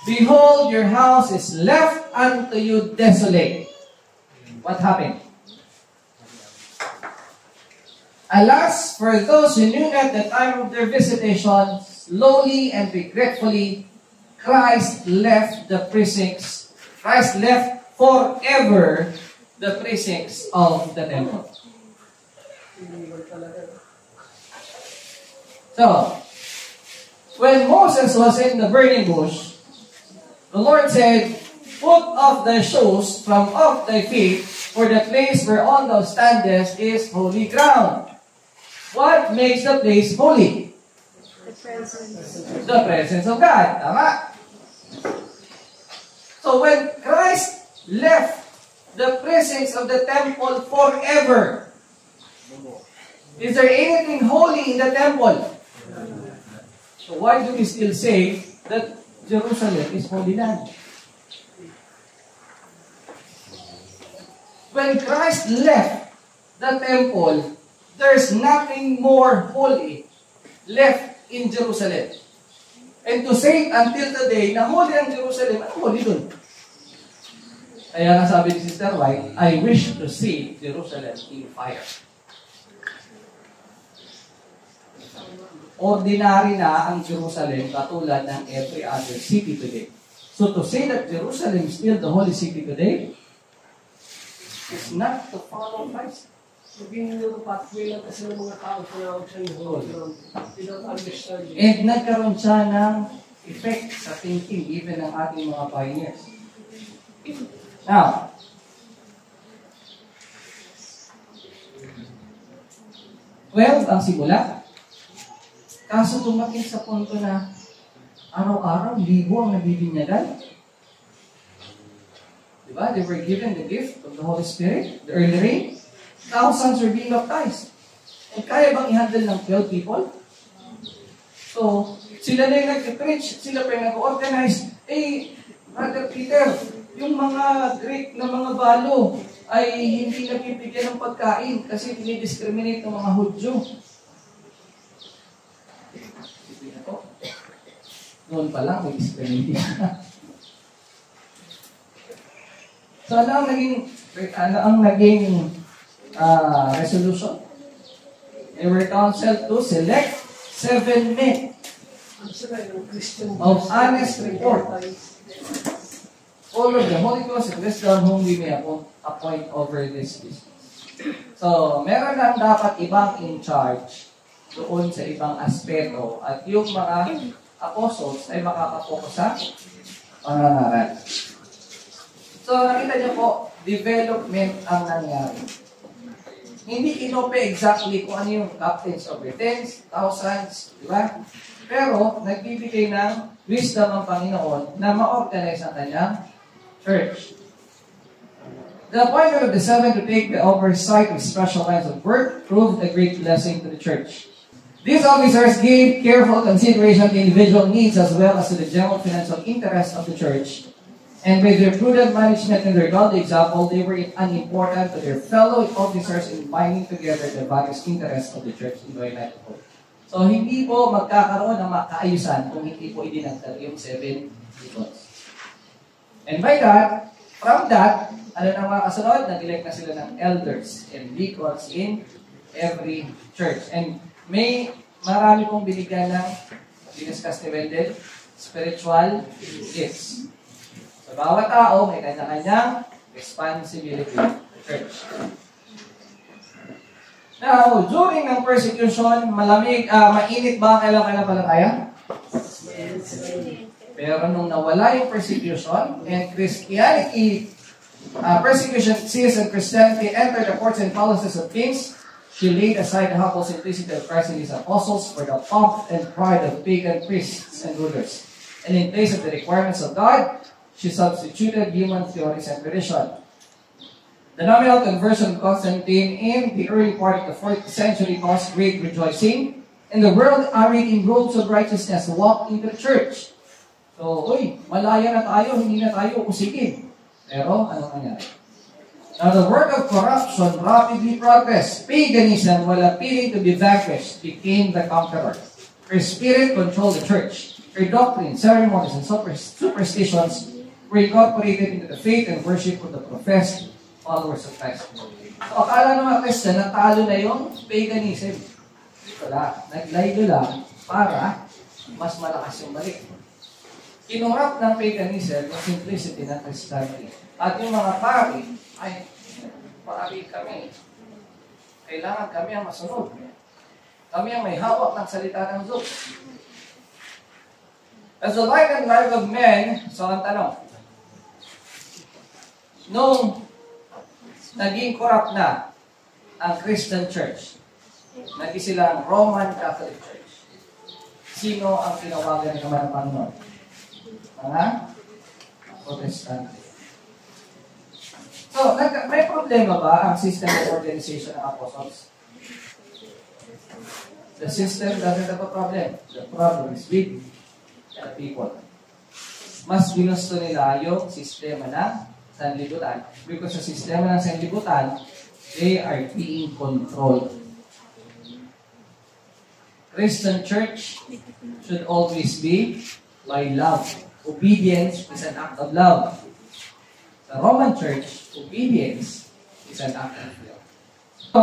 "Behold, your house is left unto you desolate," what happened? Alas, for those who knew not the time of their visitation, slowly and regretfully, Christ left the precincts. Christ left forever the precincts of the temple. So, when Moses was in the burning bush, the Lord said, "Put off thy shoes from off thy feet, for the place whereon thou standest is holy ground." What makes the place holy? The presence of God. Tama? So when Christ left the presence of the temple forever, is there anything holy in the temple? So why do we still say that Jerusalem is Holy Land? When Christ left the temple, there's nothing more holy left in Jerusalem. And to say until today na holy ang Jerusalem, ano holy dun? Kaya nga sabi ni Sister White, I wish to see Jerusalem in fire. Ordinary na ang Jerusalem katulad ng every other city today. So to say that Jerusalem is still the holy city today is not to follow Christ. Maging yung pathway lang kasi ng mga tao sa holy. They don't understand it. And nagkaroon siya ng effect sa thinking even ng ating mga pioneers. Now, ang simula. Kaso tumating sa punto na araw-araw, libo ang nabibinyagan. Diba? They were given the gift of the Holy Spirit, the early rain. Thousands were being baptized. And kaya bang i-handle ng 12 people? So, sila na yung nag-preach, sila pa yung nag-organize. Brother Peter, yung mga Greek na mga balo ay hindi nabibigyan ng pagkain kasi dinidiscriminate ng mga Hudyo. Noon pa lang, may discrimination. So, ano ang naging resolution? They were counseled to select 7 men of honest report, full of the Holy Ghost and wisdom, whom we may appoint over this business. So, meron lang dapat ibang in charge doon sa ibang aspeto at yung mga apostles ay makakapokus sa pangangaral. So, nakita niyo po, development ang nangyari. Hindi inope exactly kung ano yung captains of the tens, thousands, di ba? Pero, nagbibigay ng wisdom ang Panginoon na ma-organize ang kanyang church. The appointment of the 7 to take the oversight of special lines of work proved a great blessing to the church. These officers gave careful consideration to individual needs as well as to the general financial interest of the church. And with their prudent management and their godly example, they were unimportant to their fellow officers in binding together the various interests of the church in the United Hope. So, hindi po magkakaroon ng makaayusan kung hindi po idinagdag yung 7 deacons. And by that, from that, ano nang mga kasunod? Nag-elect na sila ng elders and deacons in every church. And may marami pong binigyan ng, diniscuss ni Wendell, spiritual gifts. So, bawat tao may kanya-kanyang responsibility sa church. Now, during ng persecution, mainit ba ang kailangan palataya? Pero nung nawala yung persecution, and persecution ceased and Christianity entered the courts and palaces of kings, she laid aside the humble simplicity of Christ and his apostles for the pomp and pride of pagan priests and rulers. And in place of the requirements of God, she substituted human theories and tradition. The nominal conversion of Constantine in the early part of the 4th century caused great rejoicing, and the world arrayed in robes of righteousness walked into the church. So, malaya na tayo, hindi na tayo usikin. Pero, ano nangyari? Now, the work of corruption rapidly progressed. Paganism, while appealing to be vanquished, became the conqueror. Her spirit controlled the church. Her doctrine, ceremonies, and superstitions were incorporated into the faith and worship of the professed followers of Christ. So, akala ng mga Christian, natalo na yung paganism. Wala. Naglaylo lang para mas malakas yung balik. Kinurap ng paganism yung simplicity ng Christianity. At yung mga pari, ay, pari kami. Kailangan kami ang masunod. Kami ang may hawak ng salita ng Diyos. As the light and life of men, so ang tanong, nung naging corrupt na ang Christian Church, naging silang Roman Catholic Church, sino ang tinawagan naman ng Panginoon? Mga Protestante. So, may problema ba ang system of organization ng apostles? The system doesn't have a problem. The problem is with the people. Mas ginusto nila yung sistema ng sanlibutan. Because sa sistema ng sanlibutan, they are being controlled. Christian church should always be by love. Obedience is an act of love. The Roman Church, obedience is an act of love. So,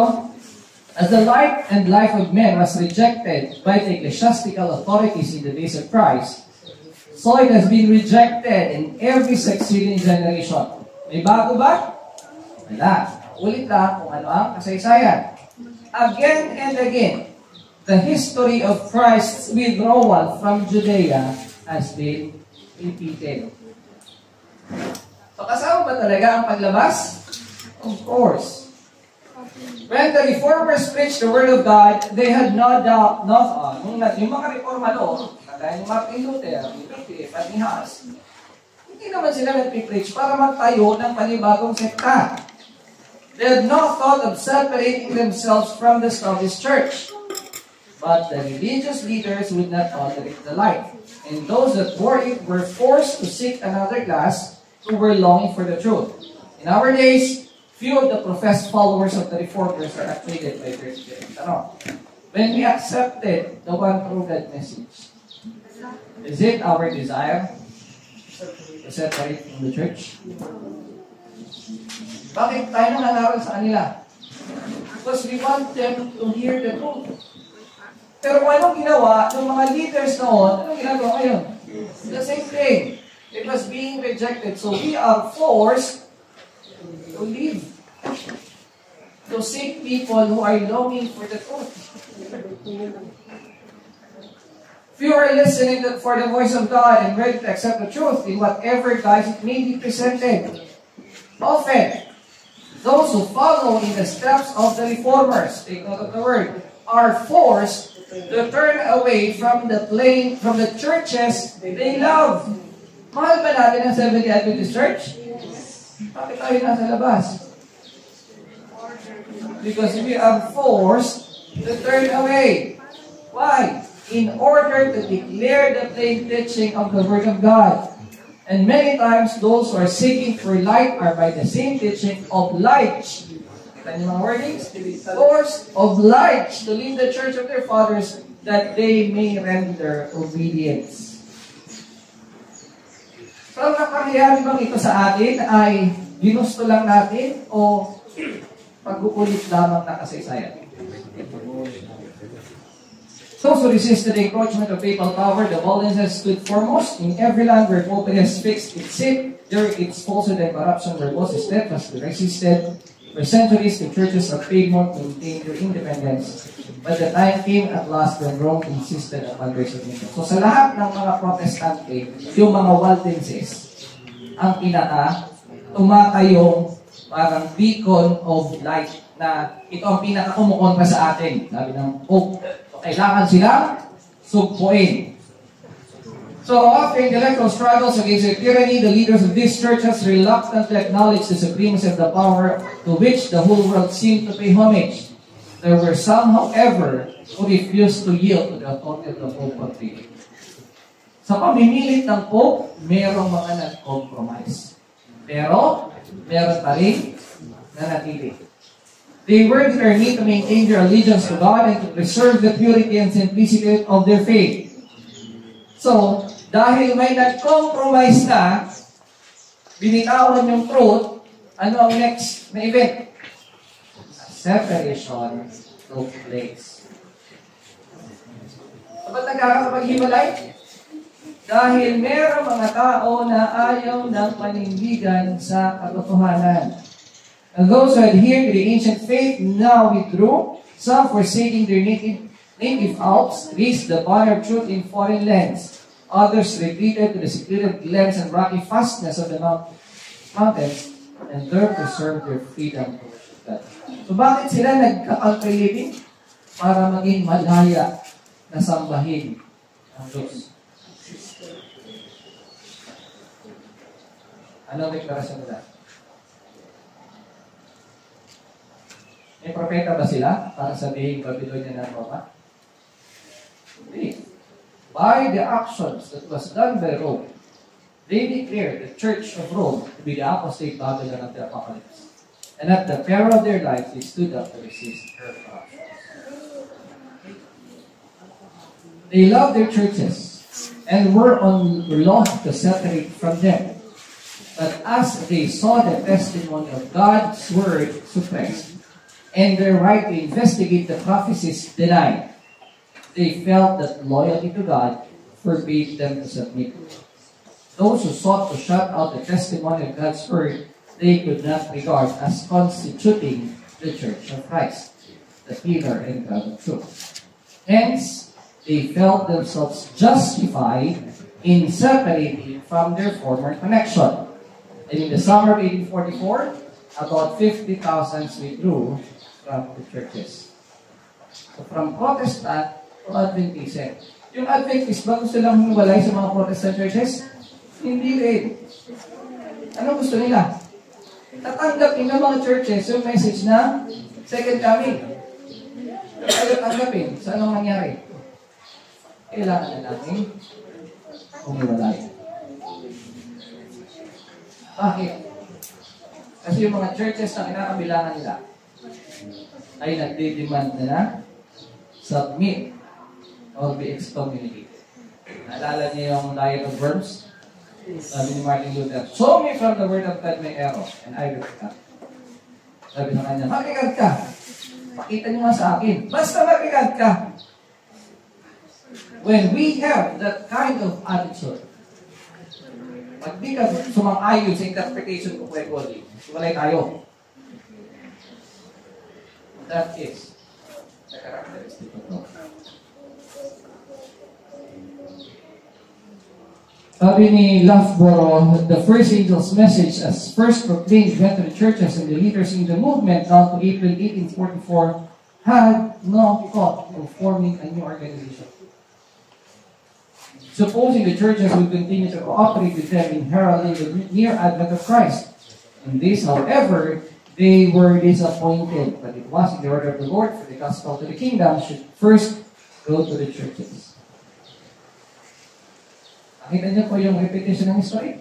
as the light and life of men was rejected by the ecclesiastical authorities in the days of Christ, so it has been rejected in every succeeding generation. May bago ba? Wala. Ulit lang kung ano ang kasaysayan. Again and again, the history of Christ's withdrawal from Judea has been repeated. So, kasama ba talaga ang paglabas? Of course. When the reformers preached the Word of God, they had no doubt, yung mga reformador, kagaya ni Martin Luther, ni Wycliffe, at ni Hus, hindi naman sila nagpipreach para magtayo ng panibagong sekta. They had no thought of separating themselves from the established church. But the religious leaders would not tolerate the light. And those that were it were forced to seek another class who were longing for the truth. In our days, few of the professed followers of the Reformers are acquainted by their spirit. When we accepted the one true God message, is it our desire to separate from the church? Bakit tayo nangaral sa kanila? Because we want them to hear the truth. Pero kung anong ginawa ng mga leaders noon, anong ginagawa ngayon? The same thing. It was being rejected. So we are forced to leave. To seek people who are longing for the truth. Few are listening for the voice of God and ready to accept the truth in whatever guise it may be presented. Often, those who follow in the steps of the reformers, take note of the word, are forced to turn away from the churches they love. Mahal ba natin ang Seventh-day Adventist Church? Bakit tayo nasa labas? Because we are forced to turn away. Why? In order to declare the plain teaching of the Word of God. And many times, those who are seeking for light are by the same teaching obliged. Kita niyo mga wordings? Forced, obliged to leave the church of their fathers that they may render obedience. So, ang nangyayari bang ito sa atin ay ginusto lang natin o pag-uulit lamang na kasaysayan? Those who resisted the encroachment of papal power, the Waldenses stood foremost. In every land where Pope has fixed its seat, there its falsehood and corruption were most steadfastly resisted. For centuries, the churches of Piedmont maintained their independence. But the time came at last when Rome insisted upon their submission. So sa lahat ng mga Protestante, yung mga Waldenses, ang tumakayong parang beacon of light na ito ang pinaka-kumukontra sa atin. Sabi ng Pope, kailangan silang sugpuin. So, after intellectual struggles against the tyranny, the leaders of these churches reluctantly acknowledged the supremacy of the power to which the whole world seemed to pay homage. There were some, however, who refused to yield to the authority of the Pope of Rome. Sa pamimilit ng Pope, mayroong mga nag-compromise. Pero, meron pa rin nanatili. They were determined to maintain their allegiance to God and to preserve the purity and simplicity of their faith. So, dahil may nag-compromise na, binitawan yung truth, ano ang next na event? A separation took place. So, ba't nagkakapaghiwalay? Dahil meron mga tao na ayaw ng panindigan sa katotohanan. And those who adhered to the ancient faith now withdrew, some forsaking their native Alps, reached the banner of truth in foreign lands. Others retreated to the secluded glens and rocky fastness of the mountains, and there preserved their freedom to worship God. So bakit sila nagka-country living? Para maging malaya na sambahin ang Diyos. Anong deklarasyon nila? May propeta ba sila para sabihin Babylonia na Roma? Hindi. By the actions that was done by Rome, they declared the Church of Rome to be the apostate Babylon of the Apocalypse. And at the peril of their lives, they stood up to resist her corruption. They loved their churches and were on loss to separate from them. But as they saw the testimony of God's word suppressed, and their right to investigate the prophecies denied, they felt that loyalty to God forbade them to submit. Those who sought to shut out the testimony of God's word, they could not regard as constituting the Church of Christ, the pillar and God of truth. Hence, they felt themselves justified in separating from their former connection. And in the summer of 1844, about 50,000 withdrew from the churches. So from Protestant to Adventism. Yung Adventist ba gusto lang humiwalay sa mga Protestant churches? Hindi rin. Ano gusto nila? Tatanggapin ng mga churches yung message na second coming. Tatanggapin sa anong nangyari. Kailangan na natin humiwalay. Bakit? Kasi yung mga churches na kinakabilangan nila ay nagde-demand na submit or be excommunicated. Naalala niyo yung Diet of Worms? Sabi ni Martin Luther, show me from the word of God my error, and I will cut. Sabi sa kanya, makikat ka. Pakita niyo nga sa akin. Basta makikat ka. When we have that kind of attitude, pag di ka sumang-ayon sa interpretation ko kay God, walay tayo. That is the characteristic of God. Sabi ni Loughborough, the first angel's message as first proclaimed went to the churches and the leaders in the movement down to April 1844 had no thought of forming a new organization. Supposing the churches would continue to cooperate with them in heralding the near advent of Christ. In this, however, they were disappointed, but it was in the order of the Lord for the gospel to the kingdom should first go to the churches. Nakita niyo po yung repetition ng history?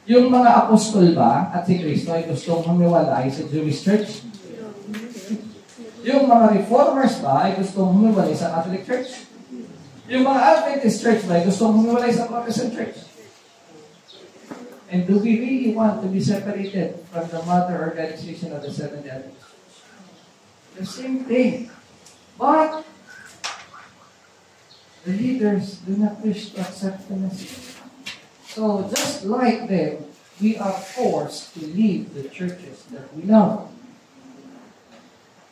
Yung mga apostol ba at si Kristo ay gustong humiwalay sa Jewish church? Yung mga reformers ba ay gustong humiwalay sa Catholic Church? Yung mga Adventist church ba ay gustong humiwalay sa Protestant church? And do we really want to be separated from the mother organization of the Seventh-day Adventist? The same thing. But the leaders do not wish to accept the message. So just like them, we are forced to leave the churches that we love.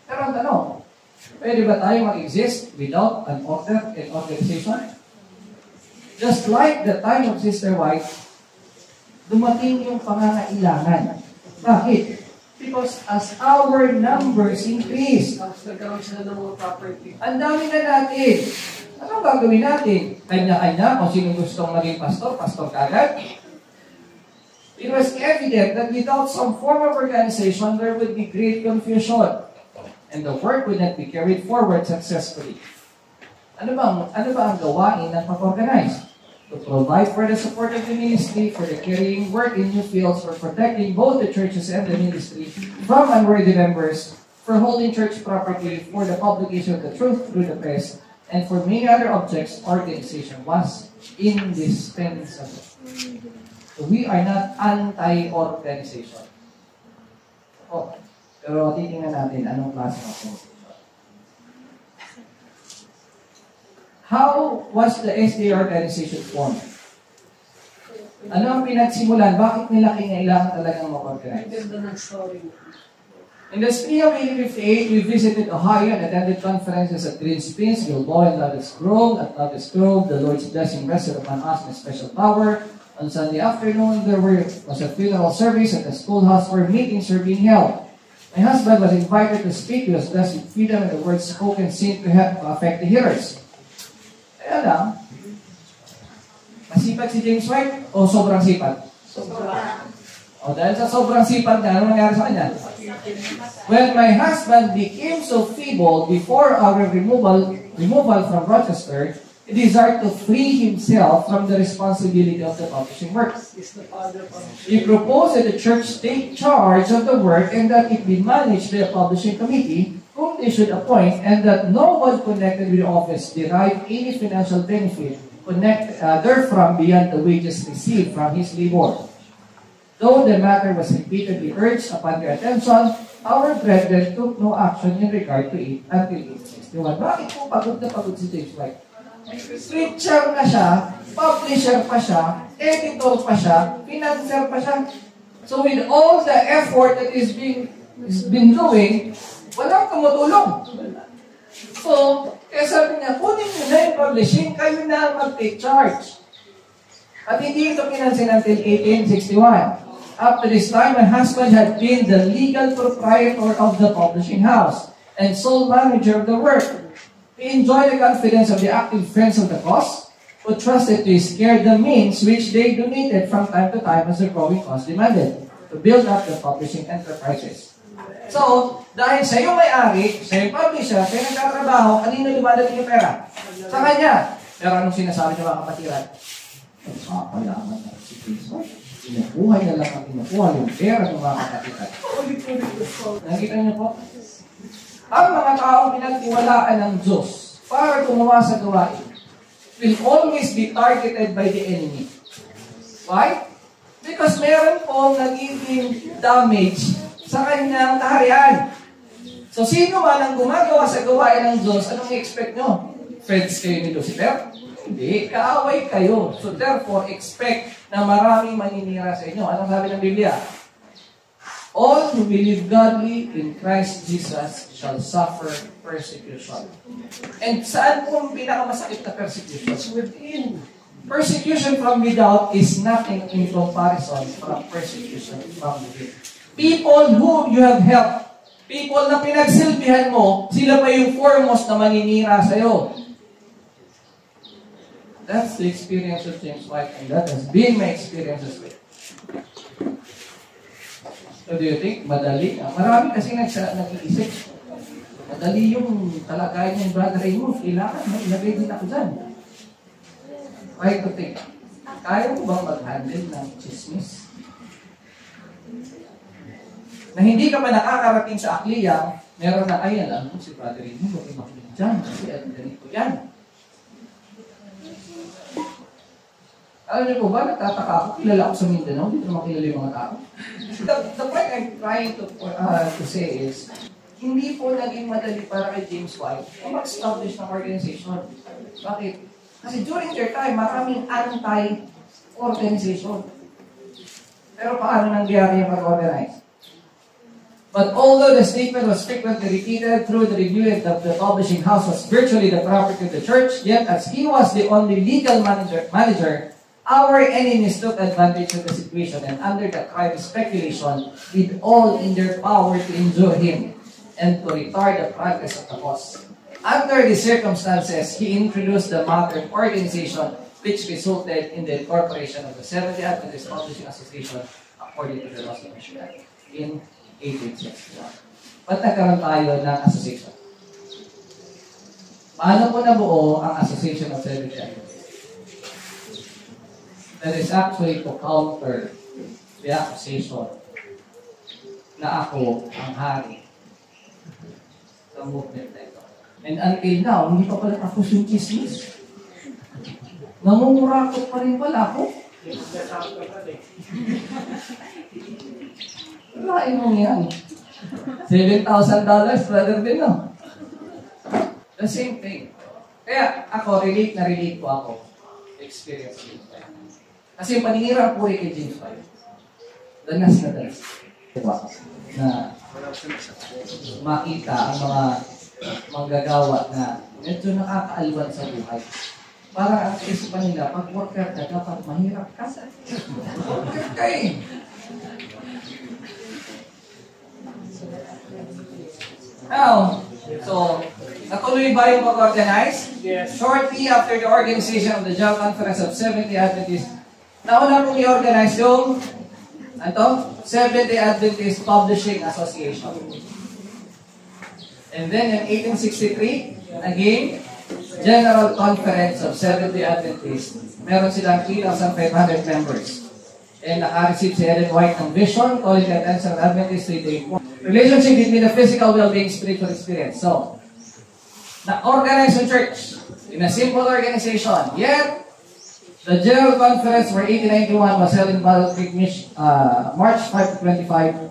Pero ang tanong, pwede ba tayo mag-exist without an order and organization? Just like the time of Sister White, dumating yung pangangailangan. Bakit? Because as our numbers increase, Tapos nagkaroon sila ng mga property. ang dami na natin. Anong gagawin natin? Kanya-kanya, kung sino gustong maging pastor, pastor kagad. It was evident that without some form of organization, there would be great confusion. And the work would not be carried forward successfully. Ano ba ang gawain ng pag-organize? To provide for the support of the ministry, for the carrying work in new fields, for protecting both the churches and the ministry from unworthy members, for holding church property, for the publication of the truth through the press, and for many other objects, organization was indispensable. So we are not anti-organization. Oh, pero titingnan natin anong klase ng organization. How was the SDA organization formed? Ano ang pinagsimulan? Bakit nila kinailangan talagang mag-organize? Ganda ng story. In the spring of 1858, we visited Ohio and attended conferences at Green Springs, Gilboa, and Lotus Grove. At Lotus Grove, the Lord's blessing rested upon us in special power. On Sunday afternoon, there was a funeral service at the schoolhouse where meetings were being held. My husband was invited to speak. He was blessed with freedom, and the words spoken seemed to affect the hearers. Kaya lang, masipag si James White o sobrang sipag? O dahil sa sobrang sipag niya, ano nangyari sa kanya? When my husband became so feeble before our removal from Rochester, he desired to free himself from the responsibility of the publishing work. He proposed that the church take charge of the work and that it be managed by a publishing committee whom they should appoint, and that no one connected with the office derive any financial benefit therefrom beyond the wages received from his labor. Though the matter was repeatedly urged upon their attention, our brethren took no action in regard to it until 1861. Bakit po pagod na pagod si James White? Preacher na siya, publisher pa siya, editor pa siya, financer pa siya. So with all the effort that is been doing, walang tumutulong. So, kaya sabi niya, kunin nyo na yung publishing, kayo na mag-take charge. At hindi ito pinansin until 1861. Up to this time, my husband had been the legal proprietor of the publishing house and sole manager of the work. He enjoyed the confidence of the active friends of the cause, who trusted to his care the means which they donated from time to time as the growing cause demanded, to build up the publishing enterprises. So, dahil sa iyo may-ari, sa iyo publisher, sa iyo nagtatrabaho, kanino lumadating yung pera? Sa kanya. Pero anong sinasabi ng mga kapatiran? Palaman na si Cristo. Kinukuha niya lang ang kinukuha yung pera ng mga kapatiran. Nakikita niyo po? Ang mga taong pinagtiwalaan ng Diyos para gumawa sa gawain will always be targeted by the enemy. Why? Because meron pong nagiging damage sa kanyang kaharian. So, sino man ang gumagawa sa gawain ng Diyos, anong expect nyo? Friends kayo ni Lucifer? Hindi, kaaway kayo. So, therefore, expect na maraming maninira sa inyo. Anong sabi ng Biblia? All who believe godly in Christ Jesus shall suffer persecution. And saan po ang pinakamasakit na persecution? Within. Persecution from without is nothing in comparison from persecution from within. People whom you have helped, people na pinagsilbihan mo, sila pa yung foremost na maninira sa'yo. That's the experience of James White, and that has been my experience as well. So do you think madali? Marami kasi nag-iisip. Madali yung talagayan ng Brother Raymond. Kailangan ilagay din ako dyan. Try to think. Kaya mo bang mag-handle ng chismis? Na hindi ka pa nakakarating sa akliya, meron na, ay, alam mo, si Brother Raymond, huwag kayo makinig dyan. Kasi ganito yan. Alam niyo po ba, nagtataka ako, kilala ako sa Mindanao, dito naman kilala yung mga tao. The point I'm trying to say is, hindi po naging madali para kay James White na mag-establish ng organization. Bakit? Kasi during their time, maraming anti-organization. Pero paano nangyari yung mag-organize? But although the statement was frequently repeated through the review that the publishing house was virtually the property of the church, yet as he was the only legal manager, our enemies took advantage of the situation and under the cry of speculation did all in their power to injure him and to retard the progress of the cause. Under these circumstances, he introduced the modern organization which resulted in the incorporation of the Seventh-day Adventist Publishing Association according to the laws of Michigan in 1861. Ba't nagkaroon tayo ng association? Paano po nabuo ang Association of Seventh-day Adventists? That is actually to counter the accusation na ako ang hari sa movement na ito. And until now, hindi pa pala tapos yung chismis. Namumurakot pa rin pala ako. Walain mo yan. $7,000, brother din, no? The same thing. Kaya ako, relate po ako. Experience James White. Kasi yung paninira ang puri kay James White. Danas na danas. Diba? Na makita ang mga manggagawa na medyo nakakaalwan sa buhay. Parang ang isipan nila, pag worker ka, dapat mahirap ka. Worker ka eh. Now, so, natuloy ba yung pag-organize? Yes. Shortly after the organization of the General Conference of Seventh-day Adventists, nauna pong i-organize yung Seventh-day Adventist Publishing Association. And then in 1863, again, General Conference of Seventh-day Adventists, meron silang 3,500 members. And naka-receive si Ellen White ng vision, calling the attention of Adventists to the relationship between the physical well-being and spiritual experience. So, na-organize yung church in a simple organization. Yet, the General Conference for 1891 was held in Battle Creek, March 5 to 25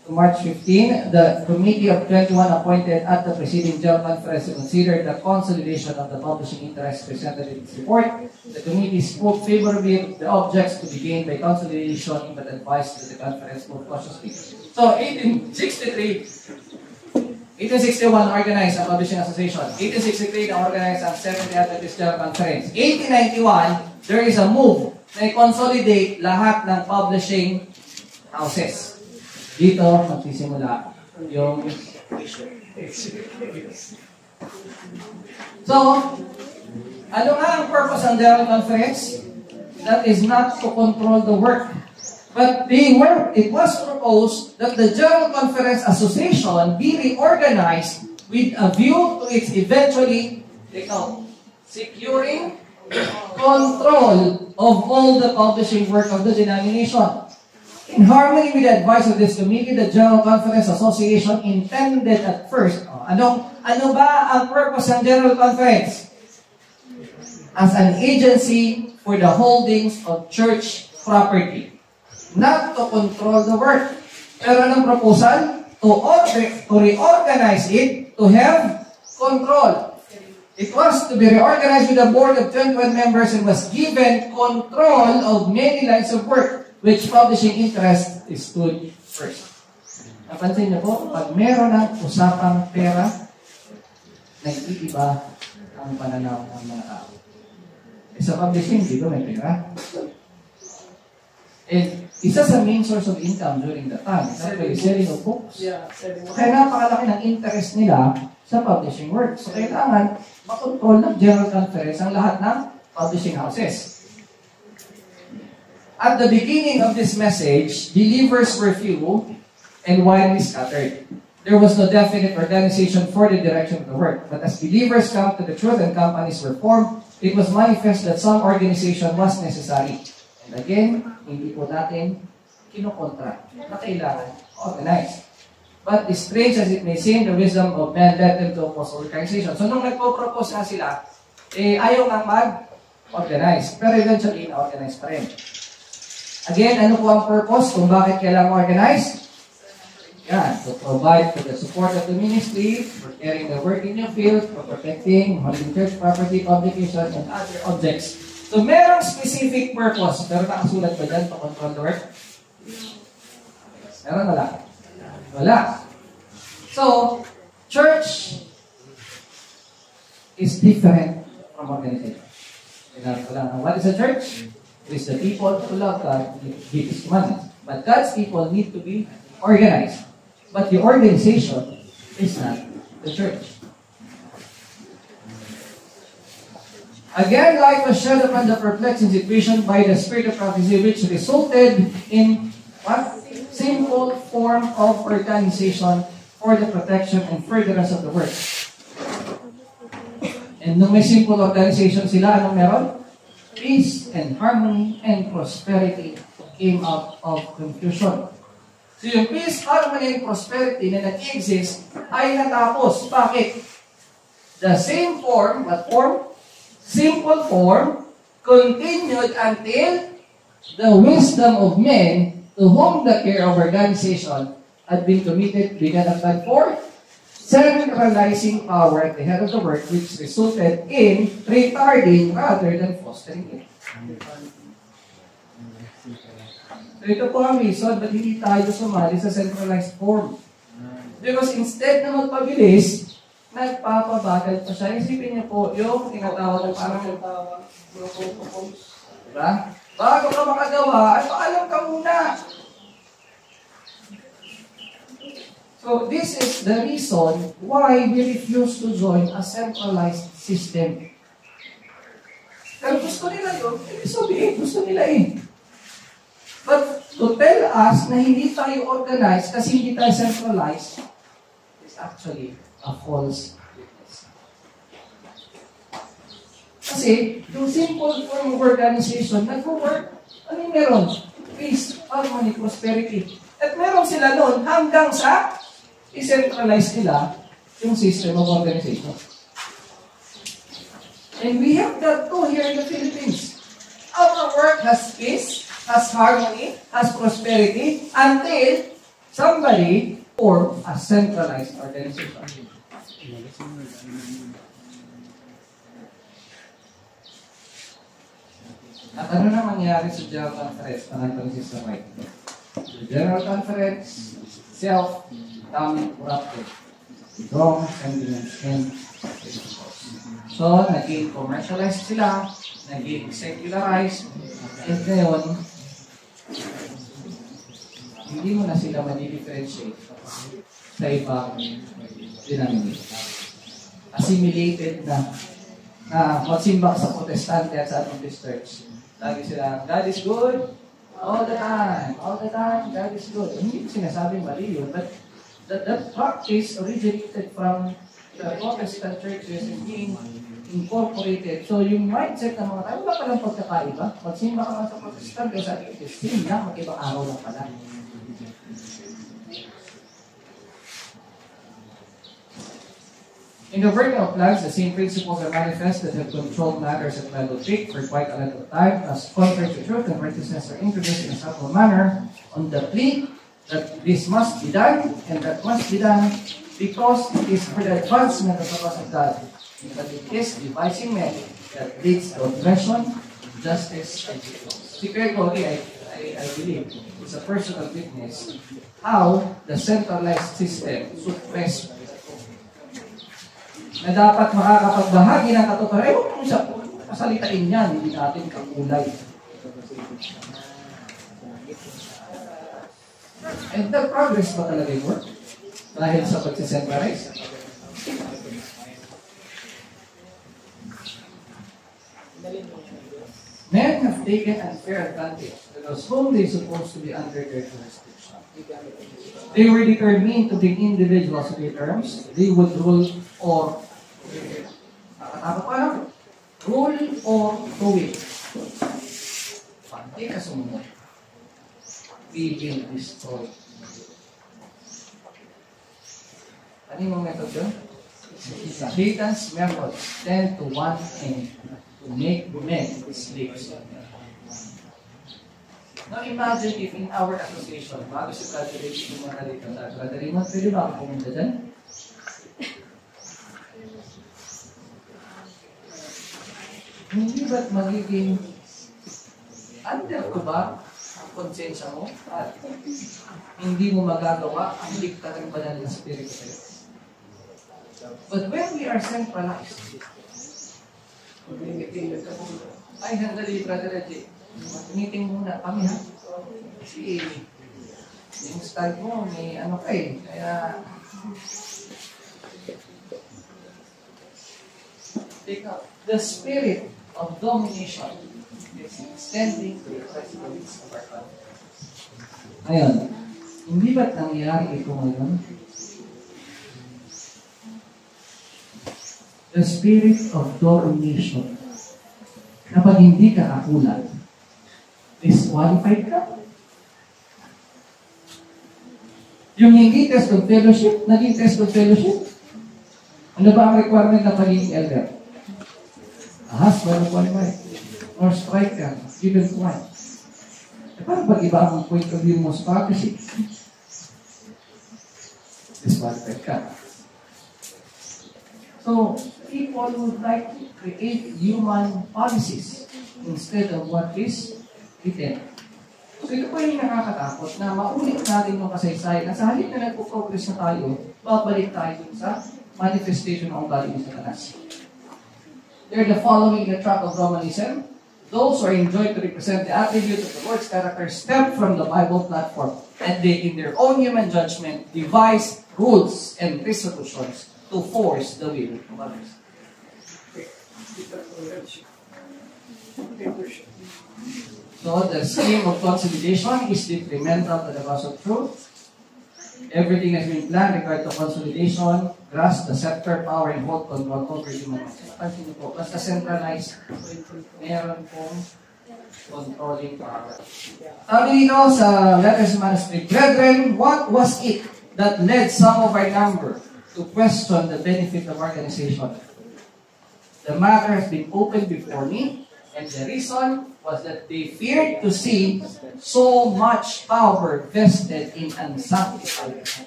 to March 15. The committee of 21 appointed at the preceding General Conference to consider the consolidation of the publishing interests presented in its report. The committee spoke favorably of the objects to be gained by consolidation, but advised that the conference move cautiously. So, 1861 organized ang Publishing Association. 1863 na organized ang Seventh-day Adventist General Conference. 1891, there is a move na i-consolidate lahat ng publishing houses. Dito, magsisimula yung issue. So, ano nga ang purpose ng General Conference? That is not to control the work. But it was proposed that the General Conference Association be reorganized with a view to its eventually securing control of all the publishing work of the denomination. In harmony with the advice of this committee, the General Conference Association intended at first, ano ba ang purpose ng General Conference? As an agency for the holdings of church property. Not to control the work. Pero anong proposal? To reorganize it, to have control. It was to be reorganized with a board of 21 members and was given control of many lines of work, which publishing interest stood first. Napansin niyo po, pag meron ng usapang pera, nag-iiba ang pananaw ng mga tao. Sa publishing, di ba may pera? And isa sa main source of income during the time, actually selling of books. Yeah, selling. Kaya napakalaki ng interest nila sa publishing work. So kailangan makontrol ng General Conference ang lahat ng publishing houses. At the beginning of this message, believers were few, and widely scattered. There was no definite organization for the direction of the work. But as believers come to the truth and companies were formed, it was manifest that some organization was necessary. And again, hindi po natin kinukontra na kailangan organize. But strange as it may seem, the wisdom of men led them to oppose organization. So nung nagpo-propose na sila, ayaw nga mag-organize. Pero eventually, na-organize pa rin. Again, ano po ang purpose kung bakit kailangan organize? Yan, to provide for the support of the ministry, for carrying the work in your field, for protecting, holding church property, publications, and other objects. So, merong specific purpose. Pero nakasulat ba dyan to control the work? Meron wala? Wala. So, church is different from organization. What is a church? It is the people who love God and keep His commandments. But God's people need to be organized. But the organization is not the church. Again, light was shed upon the perplexing situation by the spirit of prophecy, which resulted in what? Simple form of organization for the protection and furtherance of the work. And nung may simple organization sila, anong meron? Peace and harmony and prosperity came out of confusion. So yung peace, harmony, and prosperity na nag-exist ay natapos. Bakit? The same form, what form? Simple form, continued until the wisdom of men to whom the care of organization had been committed began at God for centralizing power at the head of the work, which resulted in retarding rather than fostering it. So ito po ang reason ba't hindi tayo sumali sa centralized form. Because instead na magpabilis, nagpapabagal pa siya. Isipin niyo po, yung tinatawag na parang protocols. Diba? Bago ka makagawa, ay paalam ka muna. So this is the reason why we refuse to join a centralized system. Pero gusto nila yun, ibig sabihin, gusto nila eh. But to tell us na hindi tayo organized kasi hindi tayo centralized is actually a false witness. Kasi yung simple form of organization, nag-work. Ano yung meron? Peace, harmony, prosperity. At meron sila noon hanggang sa i-centralize nila yung system of organization. And we have that too here in the Philippines. Our work has peace, has harmony, has prosperity, until somebody form a centralized organization. At ano na mangyari sa General Conference? Pangatong Sister White. The General Conference itself become corrupted. Wrong sentiments and principles. So, naging commercialized sila, naging secularized, at ngayon, hindi mo na sila madi-differentiate sa ibang denomination. Assimilated na magsimba sa Protestante at sa Adventist Church. Lagi sila, God is good all the time, God is good. Hindi ko sinasabing mali yun, but that practice originated from the Protestant churches and being incorporated. So, yung mindset ng mga tayo, wala palang pagkakaiba. Magsimba ka lang sa Protestant, kaya sa Adventist, hindi na, mag-ibang araw lang pala. In the working of plants, the same principles are manifest that have controlled matters at Bible Creek for quite a lot of time, as contrary to truth and righteousness are introduced in a subtle manner on the plea that this must be done and that must be done because it is for the advancement of the cause of God, and that it is devising men that leads to oppression, justice, and justice. Si Craig Goli, I believe, is a personal witness how the centralized system suppressed na dapat makakapagbahagi ng katotohanan. Huwag mo siya pasalitain yan, hindi natin kakulay. And the progress ba talaga yung work? Dahil sa pagsicentralize? Men have taken unfair advantage of the because whom they supposed to be under their jurisdiction. They were determined to bring individuals to their terms. They would rule or rule or rule. Pante ka sumunod. We will destroy. Ano yung method yun? Satan's methods tend to want and to make men slaves. Now imagine if in our association, bago si Brother Reggie pumunta dito sa Brother Raymond, pwede ba ako pumunta dyan? Hindi ba't magiging under ko ba ang konsensya mo at hindi mo magagawa ang dikta ng banal na spirito sa'yo? But when we are centralized, ay, handali, Brother Reggie. Meeting muna kami, ha? Kasi yung style mo, may ano ka eh. Kaya, the spirit of domination is extending to the presidents of our country. Ngayon, hindi ba't nangyayari ito ngayon? The spirit of domination, kapag hindi ka kakulat, disqualified ka. Yung hindi test of fellowship, naging test of fellowship. Ano ba ang requirement ng pagiging elder? A husband qualified. Or striker, given to one. E paano pag iba ang point of view mo sa pagkasip? Disqualified ka. So, people would like to create human policies instead of what is written. So, ito po yung nakakatakot na maulit natin yung kasaysayan na sa halip na nagpo-progress na tayo, babalik tayo sa manifestation ng ugali ng Satanas. They're the following the track of Romanism. Those who are enjoyed to represent the attribute of the Lord's character step from the Bible platform and they, in their own human judgment, devise rules and resolutions to force the will of others. So, the scheme of consolidation is detrimental to the cause of truth. Everything has been planned regarding to consolidation, grasp the scepter, power, and hold control over human life. Pansin niyo po, basta centralized, meron pong controlling power. Sabi dito sa Letters Manuscript, Brethren, what was it that led some of our number to question the benefit of organization? The matter has been opened before me, and the reason was that they feared to see so much power vested in unsanctified hands.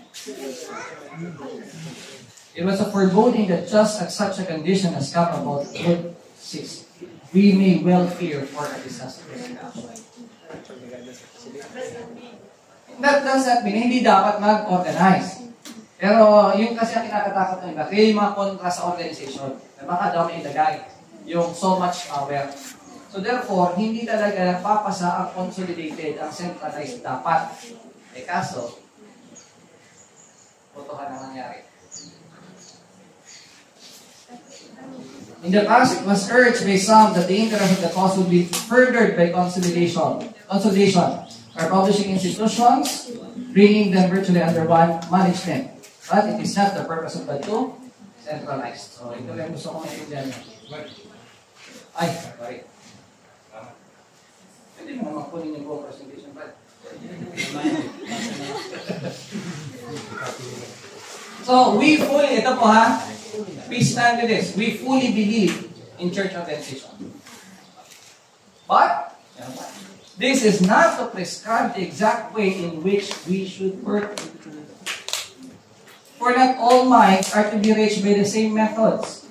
It was a foreboding that just at such a condition has come about would cease. We may well fear for a disastrous outcome. That does not mean hindi dapat mag-organize. Pero yung kasi ang kinakatakot ng iba, kaya yung mga kontra sa organization, na baka daw may ilagay yung so much power. So therefore, hindi talaga papasa ang consolidated, ang centralized dapat. Eh kaso, botohan ang nangyari. In the past, it was urged by some that the interest of the cause would be furthered by consolidation, or publishing institutions, bringing them virtually under one management. But it is not the purpose of the two centralized. So ito lang gusto kong maintindihan. Ay, sorry. Pwede mo naman kunin yung buong presentation, Brad. So, we fully, ito po ha, please stand with this. We fully believe in church organization. But, this is not to prescribe the exact way in which we should work. For not all minds are to be reached by the same methods.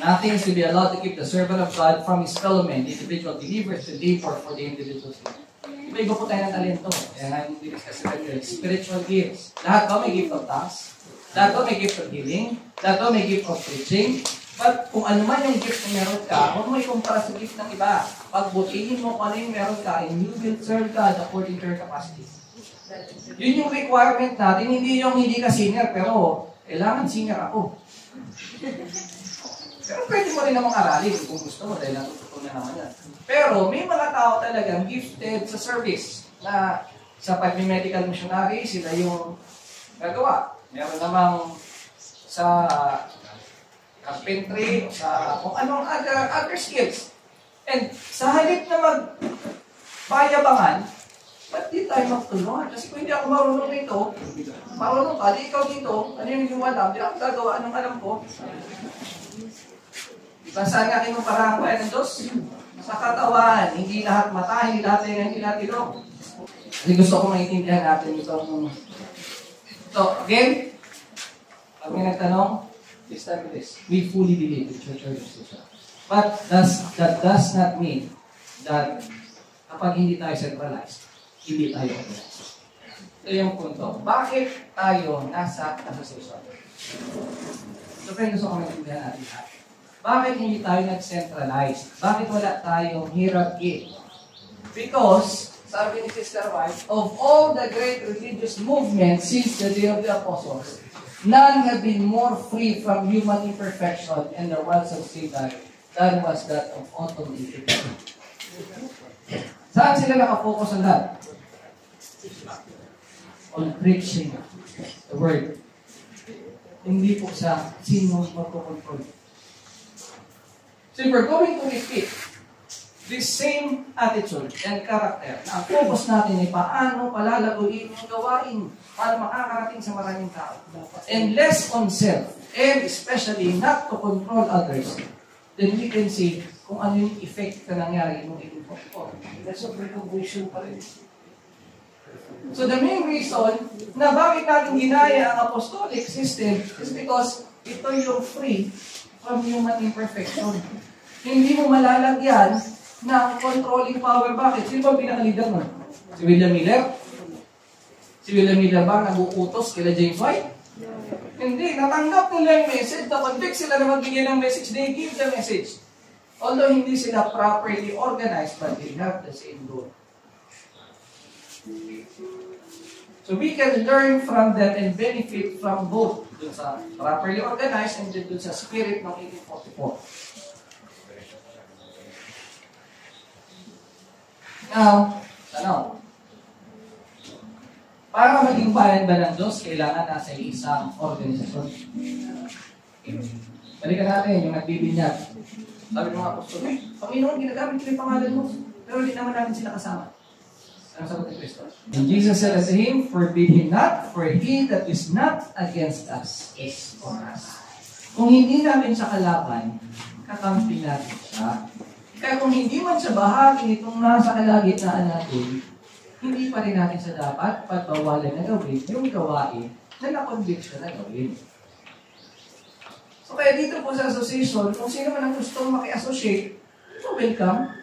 Nothing is to be allowed to keep the servant of God from his fellow men, individual believers, to labor for the individual's good. Iba po tayo ng talento. Kaya nga yung discuss natin, spiritual gifts. Lahat ko may gift of tongues. Lahat ko may gift of healing. Lahat ko may gift of preaching. But kung ano man yung gift na meron ka, huwag mo ikumpara sa gift ng iba. Pagbutihin mo kung ano yung meron ka, and you will serve God according to your capacity. Yun yung requirement natin, hindi yung hindi ka senior, pero kailangan senior ako. Pero pwede mo rin namang aralin kung gusto mo dahil natututunan naman yan. Pero may mga tao talagang gifted sa service na sa pag-medical missionary, sila yung gagawa. Meron namang sa carpentry, sa kung anong other skills. And sa halip na magpayabangan, ba't di tayo magtulungan? Kasi kung hindi ako marunong nito, marunong ka, di ikaw dito, ano yung yung alam, di ako gagawa, anong alam ko? Diba saan nga kayo parang ko ng Diyos? Sa katawan, hindi lahat mata, hindi lahat tayo, hindi lahat ilong. Kasi gusto ko maintindihan natin itong so, again, pag may nagtanong, this time it is. We fully believe in church organization. But that does not mean that kapag hindi tayo centralized, hindi tayo organized. Ito yung punto. Bakit tayo nasa association? So, kaya gusto ko maintindihan natin ha. Bakit hindi tayo nag-centralized? Bakit wala tayong hierarchy? Because, sabi ni Sister White, of all the great religious movements since the day of the apostles, none have been more free from human imperfection and the wants of Satan than was that of automated. Saan sila nakafocus ang lahat? On preaching the word. Hindi po sa sino magkukontrol. So we're going to repeat this same attitude and character na ang focus natin ay paano palalaguin yung gawain para makakarating sa maraming tao. And less on self, and especially not to control others, then we can see kung ano yung effect na nangyari nung 1844. That's a recognition pa rin. So the main reason na bakit natin ginaya ang apostolic system is because ito yung free from human imperfection. Hindi mo malalagyan ng controlling power. Bakit? Sino ba pinaka-leader mo? Si William Miller? Si William Miller ba nag-uutos kila James White? Hindi. Natanggap nila yung message. Na-convict sila na magbigay ng message. They give the message. Although hindi sila properly organized, but they have the same goal. So we can learn from them and benefit from both. Dun sa properly organized and dun sa spirit ng 1844. Now, para maging bayan ba ng Diyos, kailangan nasa isang organisasyon. Balikan natin yung nagbibinyag. Sabi ng mga apostol, Panginoon, ginagamit ko yung pangalan mo, pero hindi naman namin sila kasama. Anong sagot ni Kristo? And Jesus said unto him, forbid him not, for he that is not against us is for us. Kung hindi namin siya kalaban, kakampi natin siya. Kaya kung hindi man siya bahagi nitong nasa kalagitnaan natin, hindi pa rin natin siya dapat pagbawalan na gawin yung gawain na na-convict siya na gawin. So kaya dito po sa association, kung sino man ang gustong maki-associate, welcome.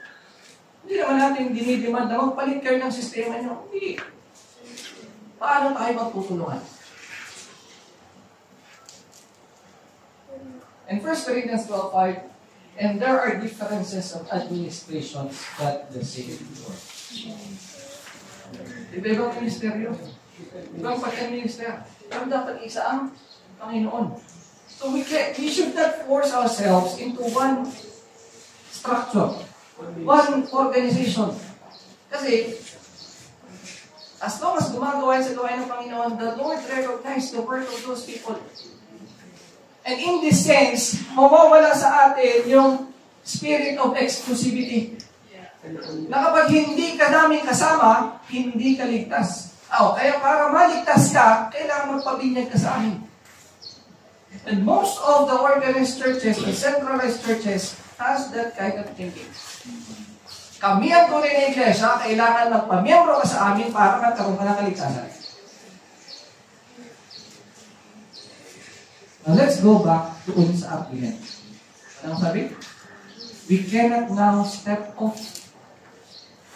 Hindi naman natin dinidemand na magpalit kayo ng sistema nyo. Hindi. Paano tayo magtutulungan? In 1 Corinthians 12:5, and there are differences of administrations, but the same Lord. Iba-ibang ministeryo. Ibang pag-administer. Pero dapat isa ang Panginoon. So we should not force ourselves into one structure, one organization. Kasi, as long as gumagawa sa gawain ng Panginoon, the Lord recognizes the work of those people. And in this sense, mawawala sa atin yung spirit of exclusivity. Na kapag hindi ka namin kasama, hindi ka ligtas. Kaya para maligtas ka, kailangan magpabinyag ka sa amin. And most of the organized churches, the centralized churches, has that kind of thinking. Kami ang tunay na iglesia, kailangan magpamiyembro ka sa amin para magkaroon ka ng kaligtasan. Now, let's go back doon sa argument. Anong sabi? We cannot now step off.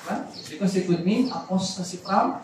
Right? Because it would mean apostasy from